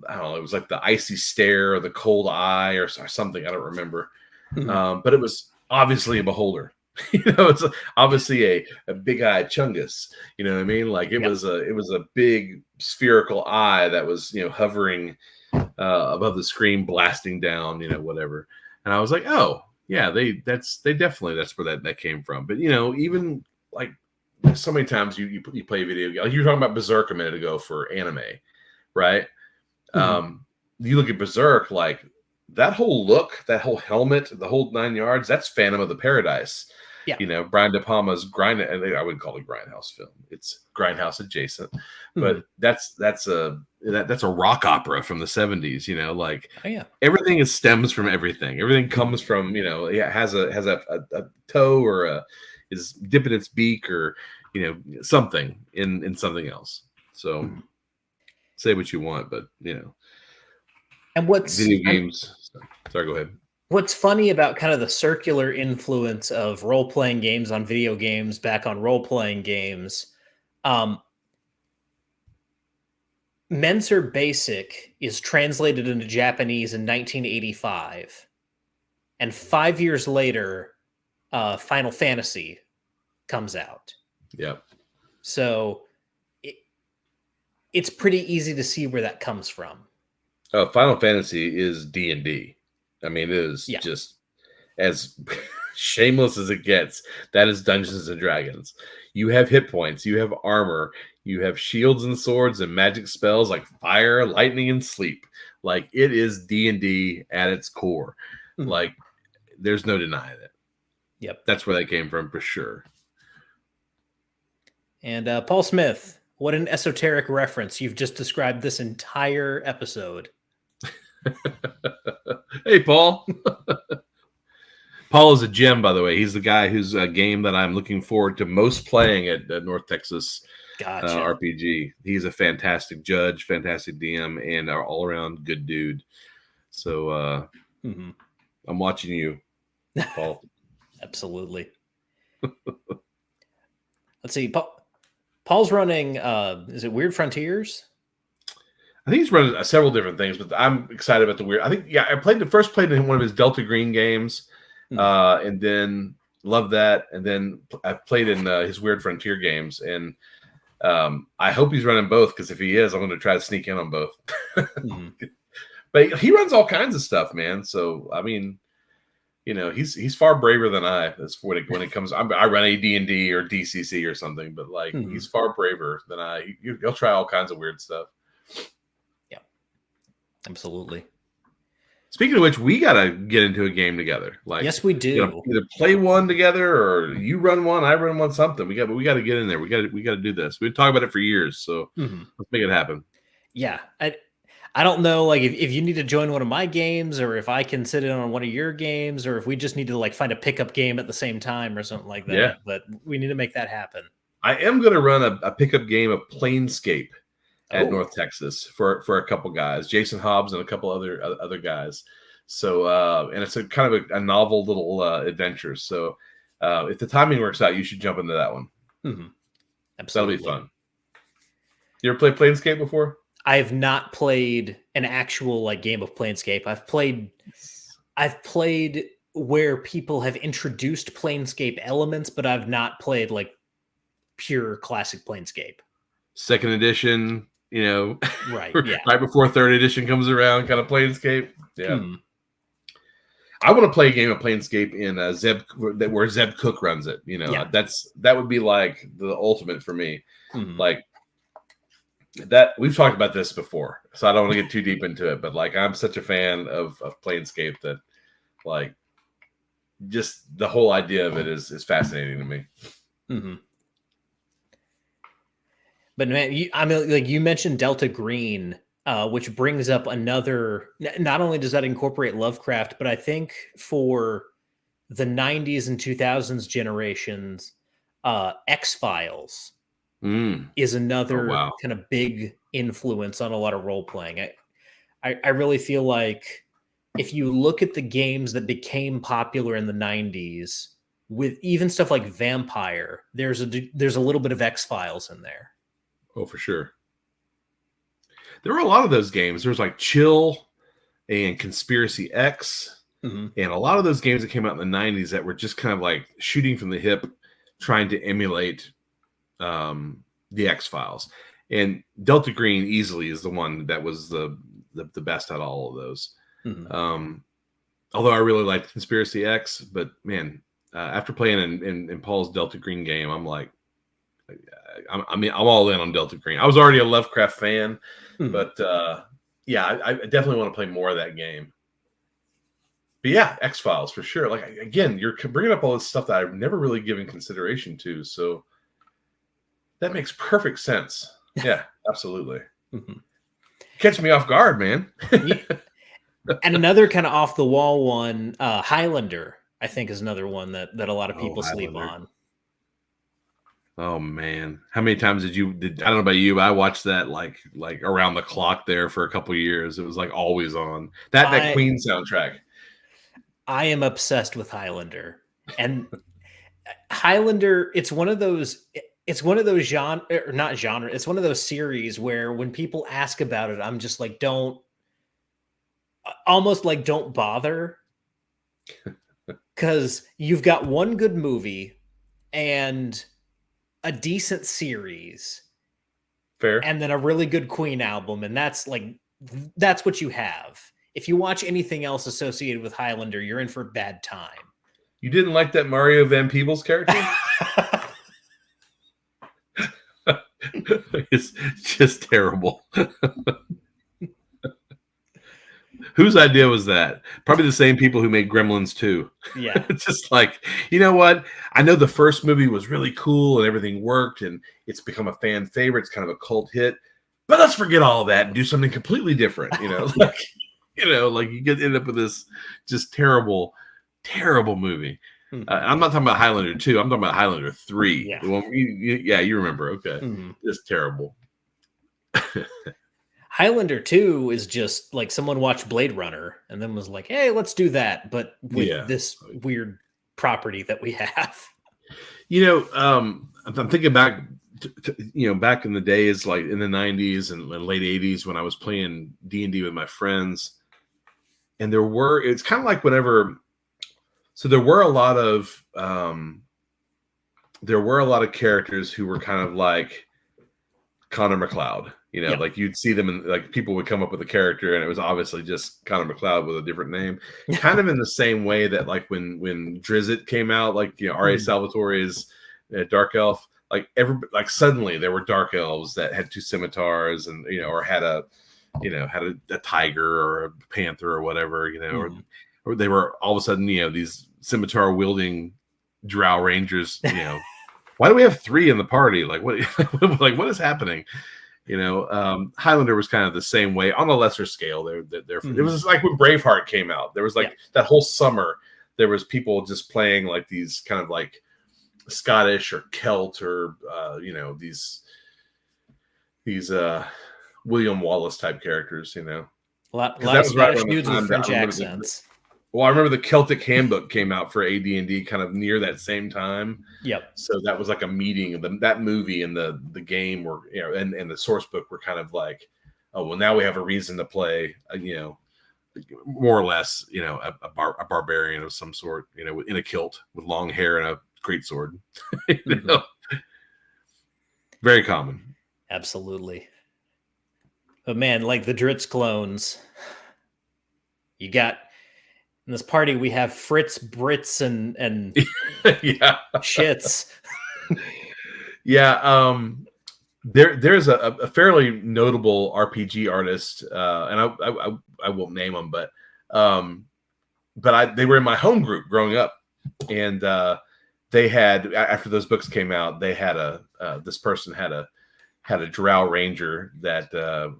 I don't know, it was like the icy stare or the cold eye or something. I don't remember. But it was obviously a beholder. It's obviously a big-eyed chungus. You know what I mean? Like it was a big spherical eye that was, hovering above the screen, blasting down, whatever. And I was like, oh yeah, that's where that came from. But even like so many times you play a video game. Like you were talking about Berserk a minute ago for anime, right? You look at Berserk, like that whole look, that whole helmet, the whole 9 yards, that's Phantom of the Paradise. Yeah. Brian De Palma's grind. I wouldn't call it grindhouse film. It's grindhouse adjacent, but that's a rock opera from the 70s. Like everything stems from everything. Everything comes from it has a toe or is dipping its beak or something in something else. So say what you want, but and what's video games. Sorry, go ahead. What's funny about kind of the circular influence of role-playing games on video games back on role-playing games, Menser Basic is translated into Japanese in 1985. And 5 years later, Final Fantasy comes out. Yep. So it's pretty easy to see where that comes from. Final Fantasy is D&D. I mean, it is just as shameless as it gets. That is Dungeons and Dragons. You have hit points, you have armor, you have shields and swords and magic spells like fire, lightning, and sleep. Like it is D&D at its core. Like there's no denying it. Yep. That's where that came from for sure. And Paul Smith, what an esoteric reference. You've just described this entire episode. Hey, Paul. Paul is a gem, by the way. He's the guy whose game that I'm looking forward to most playing at North Texas RPG. He's a fantastic judge, fantastic DM, and an all-around good dude. So I'm watching you, Paul. Absolutely. Let's see. Paul's running, is it Weird Frontiers? I think he's running several different things, but I'm excited about the weird. I think, I played in one of his Delta Green games, and then loved that. And then I played in his Weird Frontier games, and I hope he's running both, because if he is, I'm going to try to sneak in on both. But he runs all kinds of stuff, man. So I mean, he's far braver than I. That's when it comes. I run AD&D or DCC or something, but like he's far braver than I. He'll try all kinds of weird stuff. Absolutely. Speaking of which, we gotta get into a game together. Like, yes, we do. Either play one together, or you run one, I run one. Something we got to get in there. We got to do this. We've been talking about it for years, so let's make it happen. Yeah, I don't know, like if you need to join one of my games, or if I can sit in on one of your games, or if we just need to like find a pickup game at the same time or something like that. Yeah. But we need to make that happen. I am going to run a pickup game of Planescape at North Texas for a couple guys, Jason Hobbs and a couple other guys. So and it's a kind of a novel little adventure. So if the timing works out, you should jump into that one. Absolutely. That'll be fun. You ever played Planescape before? I have not played an actual like game of Planescape. I've played where people have introduced Planescape elements, but I've not played like pure classic Planescape. Second edition, right? Yeah, right before third edition comes around, kind of Planescape. Yeah, I want to play a game of Planescape in Zeb, where Zeb Cook runs it. That would be like the ultimate for me. Like that, we've talked about this before, so I don't want to get too deep into it. But like, I'm such a fan of Planescape that, like, just the whole idea of it is fascinating to me. But man, you mentioned Delta Green, which brings up another. Not only does that incorporate Lovecraft, but I think for the 90s and 2000s generations, X-Files is another kind of big influence on a lot of role playing. I really feel like if you look at the games that became popular in the 90s, with even stuff like Vampire, there's a little bit of X-Files in there. Oh, for sure. There were a lot of those games. There was like Chill and Conspiracy X, and a lot of those games that came out in the 90s that were just kind of like shooting from the hip, trying to emulate the X-Files. And Delta Green easily is the one that was the best out of all of those. Although I really liked Conspiracy X, but man, after playing in Paul's Delta Green game, I'm like, I'm all in on Delta Green. I was already a Lovecraft fan, but yeah, I definitely want to play more of that game. But yeah, X-Files for sure. Like, again, you're bringing up all this stuff that I've never really given consideration to, so that makes perfect sense. Yeah, absolutely. Catch me off guard, man. And another kind of off the wall one, Highlander, I think, is another one that a lot of people sleep on. Oh man, how many times did I don't know about you, but I watched that like around the clock there for a couple of years. It was like always on. That Queen soundtrack. I am obsessed with Highlander, and Highlander. It's one of those It's one of those It's one of those series where when people ask about it, I'm just like, don't bother, because you've got one good movie and a decent series, fair, and then a really good Queen album, and that's what you have. If you watch anything else associated with Highlander, you're in for a bad time. You didn't like that Mario Van Peebles character? It's just terrible. Whose idea was that? Probably the same people who made Gremlins 2. Yeah. It's just like, you know what? I know the first movie was really cool and everything worked and it's become a fan favorite. It's kind of a cult hit. But let's forget all that and do something completely different. Like you could end up with this just terrible, terrible movie. I'm not talking about Highlander 2. I'm talking about Highlander 3. Yeah. The one, you remember. Okay. Just terrible. Highlander 2 is just like someone watched Blade Runner and then was like, hey, let's do that, but with this weird property that we have. I'm thinking back back in the days, like in the 90s and late 80s when I was playing D&D with my friends. And it's kind of like there were a lot of characters who were kind of like Connor McLeod. Like you'd see them and like people would come up with a character and it was obviously just Connor McLeod with a different name. Kind of in the same way that like when Drizzt came out, like R.A. Salvatore's Dark Elf, like suddenly there were dark elves that had two scimitars and or had a tiger or a panther or whatever, or they were all of a sudden these scimitar wielding drow rangers. Why do we have 3 in the party? Like what what is happening? Highlander was kind of the same way on a lesser scale. It was like when Braveheart came out. There was that whole summer. There was people just playing like these kind of like Scottish or Celt or these William Wallace type characters. A lot of Scottish dudes with French accents. Well, I remember the Celtic Handbook came out for AD&D kind of near that same time. Yep. So that was like a meeting of that movie and the game were, and the source book were kind of like, oh, well, now we have a reason to play, more or less, a barbarian of some sort, in a kilt with long hair and a greatsword. Very common. Absolutely. But man, like the Dritz clones, you got. In this party, we have Fritz, Brits, and shits. There's a fairly notable RPG artist, and I won't name them, but they were in my home group growing up, and they had, after those books came out, they had this person had a drow ranger that.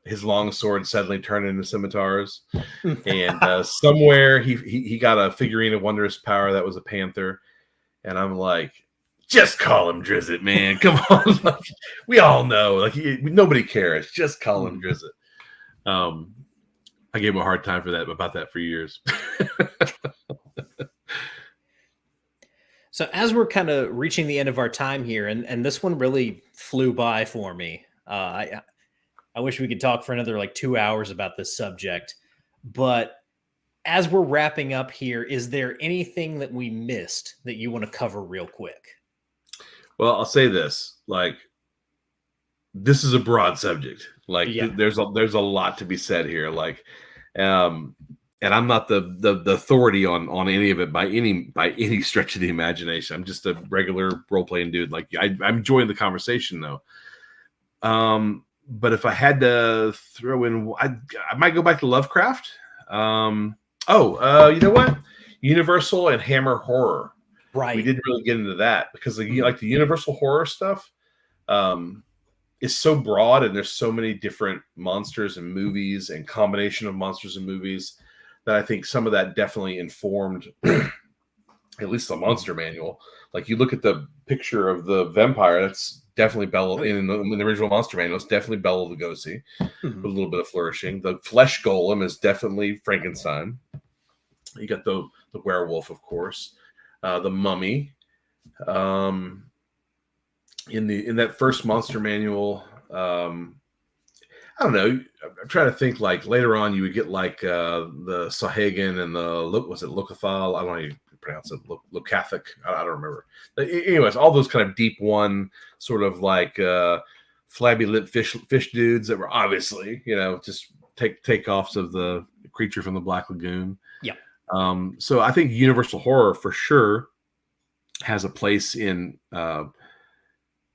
His long sword suddenly turned into scimitars, and somewhere he got a figurine of wondrous power that was a panther, and I'm like, just call him Drizzt, man. Come on, like, we all know, like nobody cares. Just call him Drizzt. I gave him a hard time about that for years. So as we're kind of reaching the end of our time here, and this one really flew by for me. I wish we could talk for another like 2 hours about this subject, but as we're wrapping up here, is there anything that we missed that you want to cover real quick? Well, I'll say this: like, this is a broad subject. Like, there's a lot to be said here. Like, and I'm not the authority on any of it by any stretch of the imagination. I'm just a regular role playing dude. Like, I'm enjoying the conversation though. But if I had to throw in, I might go back to Lovecraft. You know what? Universal and Hammer horror. Right. We didn't really get into that because like the Universal horror stuff is so broad, and there's so many different monsters and movies and combination of monsters and movies that I think some of that definitely informed at least the monster manual. Like, you look at the picture of the vampire, that's definitely Bela in the original monster manual. It's definitely Bela Lugosi with a little bit of flourishing. The flesh golem is definitely Frankenstein. You got the werewolf, of course, the mummy. In that first monster manual, I don't know. I'm trying to think. Like, later on, you would get like the Sahagan and was it Locathal? I don't know how you pronounce it. Locathic. I don't remember. But anyways, all those kind of deep one sort of like flabby lip fish dudes that were obviously just takeoffs of the creature from the Black Lagoon. Yeah. So I think Universal horror for sure has a place in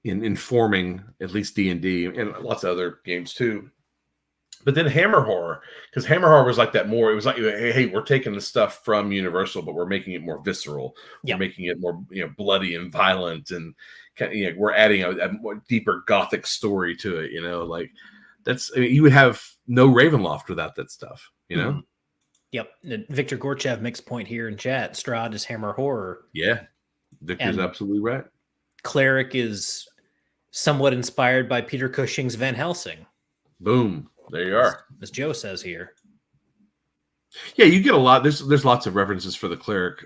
informing at least D&D and lots of other games too. But then Hammer horror, because Hammer horror was like that more. It was like, hey, we're taking the stuff from Universal, but we're making it more visceral. We're making it more bloody and violent, and we're adding a more deeper gothic story to it. Like that's. I mean, you would have no Ravenloft without that stuff. Mm-hmm. Yep. Victor Gorchev makes a point here in chat. Strahd is Hammer horror. Yeah, Victor's absolutely right. Cleric is somewhat inspired by Peter Cushing's Van Helsing. Boom. There you are. As Joe says here. Yeah, you get a lot. There's lots of references for the cleric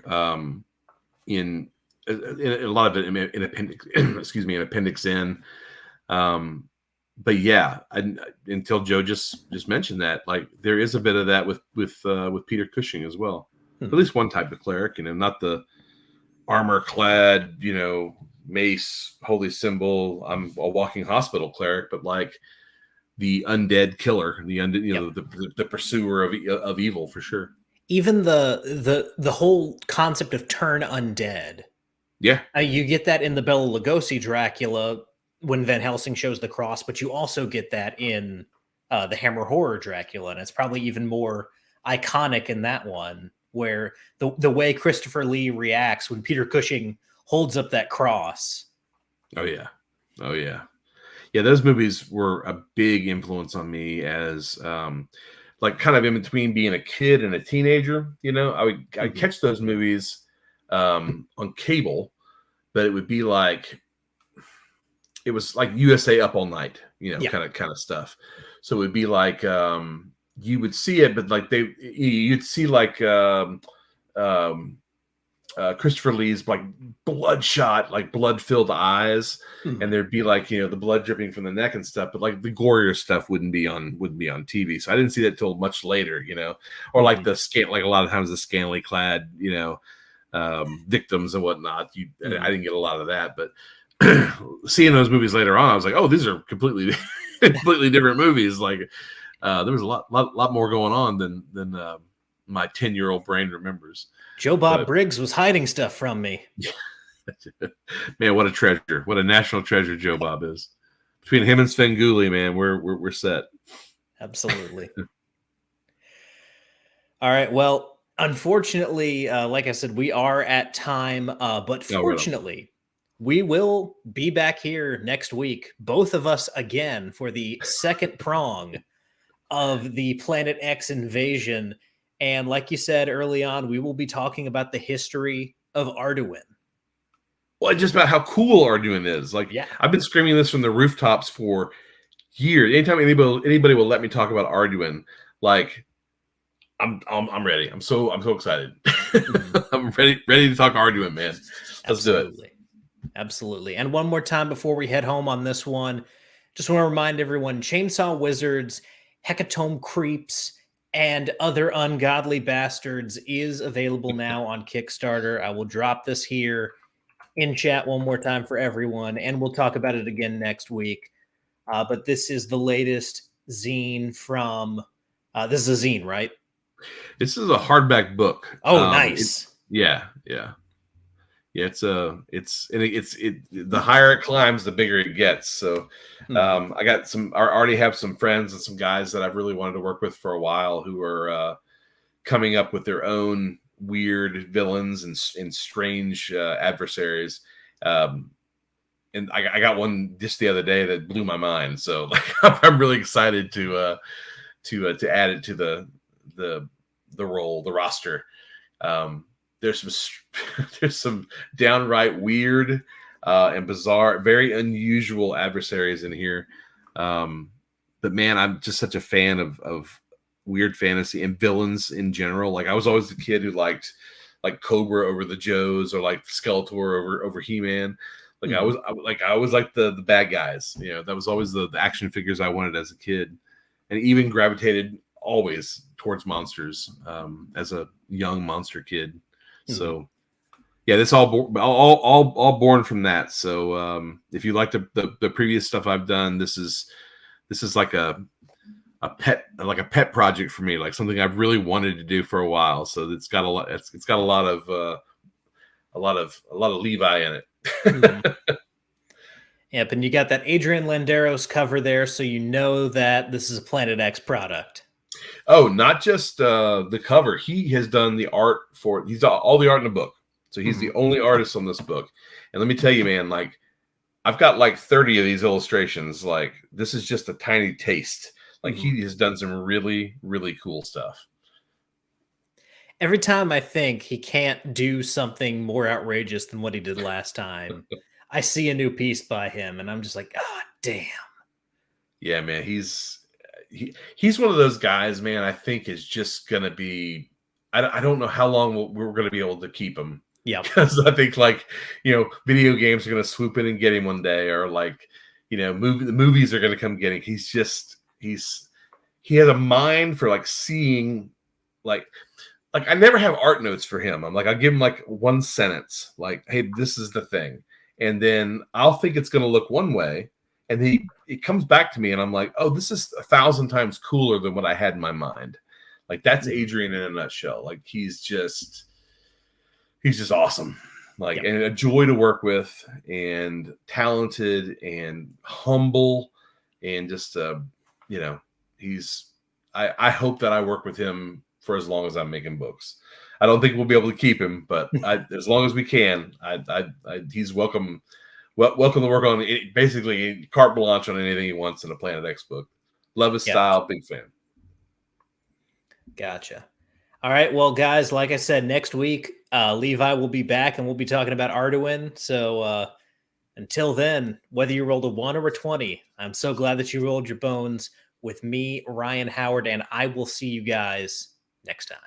in a lot of it in appendix. Excuse me, in Appendix N. But yeah, until Joe just mentioned that, like there is a bit of that with Peter Cushing as well. At least one type of cleric, not the armor clad, mace, holy symbol. I'm a walking hospital cleric, but like the undead killer, the undead, the pursuer of evil for sure. Even the whole concept of turn undead. Yeah, you get that in the Bela Lugosi Dracula when Van Helsing shows the cross, but you also get that in the Hammer horror Dracula, and it's probably even more iconic in that one, where the way Christopher Lee reacts when Peter Cushing holds up that cross. Oh yeah. Yeah, those movies were a big influence on me as like kind of in between being a kid and a teenager. I'd catch those movies on cable, but it would be like it was like USA Up All Night, kind of stuff. So it would be like you would see it, but like you'd see like Christopher Lee's like bloodshot, like blood-filled eyes, and there'd be like the blood dripping from the neck and stuff, but like the gorier stuff wouldn't be on TV. So I didn't see that till much later, or like like a lot of times the scantily clad, victims and whatnot. I didn't get a lot of that, but seeing those movies later on, I was like, oh, these are completely different movies. Like there was a lot more going on than my 10-year-old brain remembers. Joe Bob Briggs was hiding stuff from me. Man, what a treasure. What a national treasure Joe Bob is. Between him and Svengoolie, man, we're set. Absolutely. All right. Well, unfortunately, like I said, we are at time. But fortunately, we will be back here next week, both of us again, for the second prong of the Planet X invasion. And like you said early on, we will be talking about the history of Arduin. Well, just about how cool Arduin is. Like, I've been screaming this from the rooftops for years. Anytime anybody will let me talk about Arduin, like I'm ready. I'm so excited. Mhm. I'm ready to talk Arduin, man. Let's do it. Absolutely. And one more time before we head home on this one, just want to remind everyone Chainsaw Wizards, Hecatome Creeps, and Other Ungodly Bastards is available now on Kickstarter. I will drop this here in chat one more time for everyone, and we'll talk about it again next week. But this is the latest zine from. This is a zine, right? This is a hardback book. Oh, nice. Yeah. Yeah, the higher it climbs, the bigger it gets. So I already have some friends and some guys that I've really wanted to work with for a while who are coming up with their own weird villains and strange adversaries. And I got one just the other day that blew my mind. So like, I'm really excited to add it to the roster. There's some downright weird and bizarre, very unusual adversaries in here. But man, I'm just such a fan of weird fantasy and villains in general. Like I was always the kid who liked like Cobra over the Joes or like Skeletor over He-Man. Like I always liked the bad guys. You know, that was always the action figures I wanted as a kid, and even gravitated always towards monsters as a young monster kid. So yeah, this all born from that. So if you like the previous stuff I've done, this is like a pet project for me, like something I've really wanted to do for a while. So it's got a lot. It's got a lot of Levi in it. Yep, and you got that Adrian Landeros cover there, so you know that this is a Planet X product. Oh, not just the cover. He has done the art for. He's done all the art in the book. So he's the only artist on this book. And let me tell you, man, like I've got like 30 of these illustrations. Like this is just a tiny taste. Like he has done some really, really cool stuff. Every time I think he can't do something more outrageous than what he did last time, I see a new piece by him, and I'm just like, oh, damn. Yeah, man, he's one of those guys, man. I think is just gonna be. I don't know how long we're gonna be able to keep him. Yeah, because I think like video games are gonna swoop in and get him one day, or like the movies are gonna come get him. He has a mind for like seeing like I never have art notes for him. I'm like, I'll give him like one sentence, like, hey, this is the thing. And then I'll think it's going to look one way. And it comes back to me and I'm like, oh, this is 1,000 times cooler than what I had in my mind. Like that's Adrian in a nutshell. Like he's just awesome. Like, and a joy to work with and talented and humble and just, I hope that I work with him for as long as I'm making books. I don't think we'll be able to keep him, but as long as we can, he's welcome. Welcome to work on basically carte blanche on anything he wants in a Planet X book. Love his style, big fan. Gotcha. All right, well, guys, like I said, next week Levi will be back and we'll be talking about Arduin. So until then, whether you rolled a 1 or a 20, I'm so glad that you rolled your bones with me, Ryan Howard, and I will see you guys next time.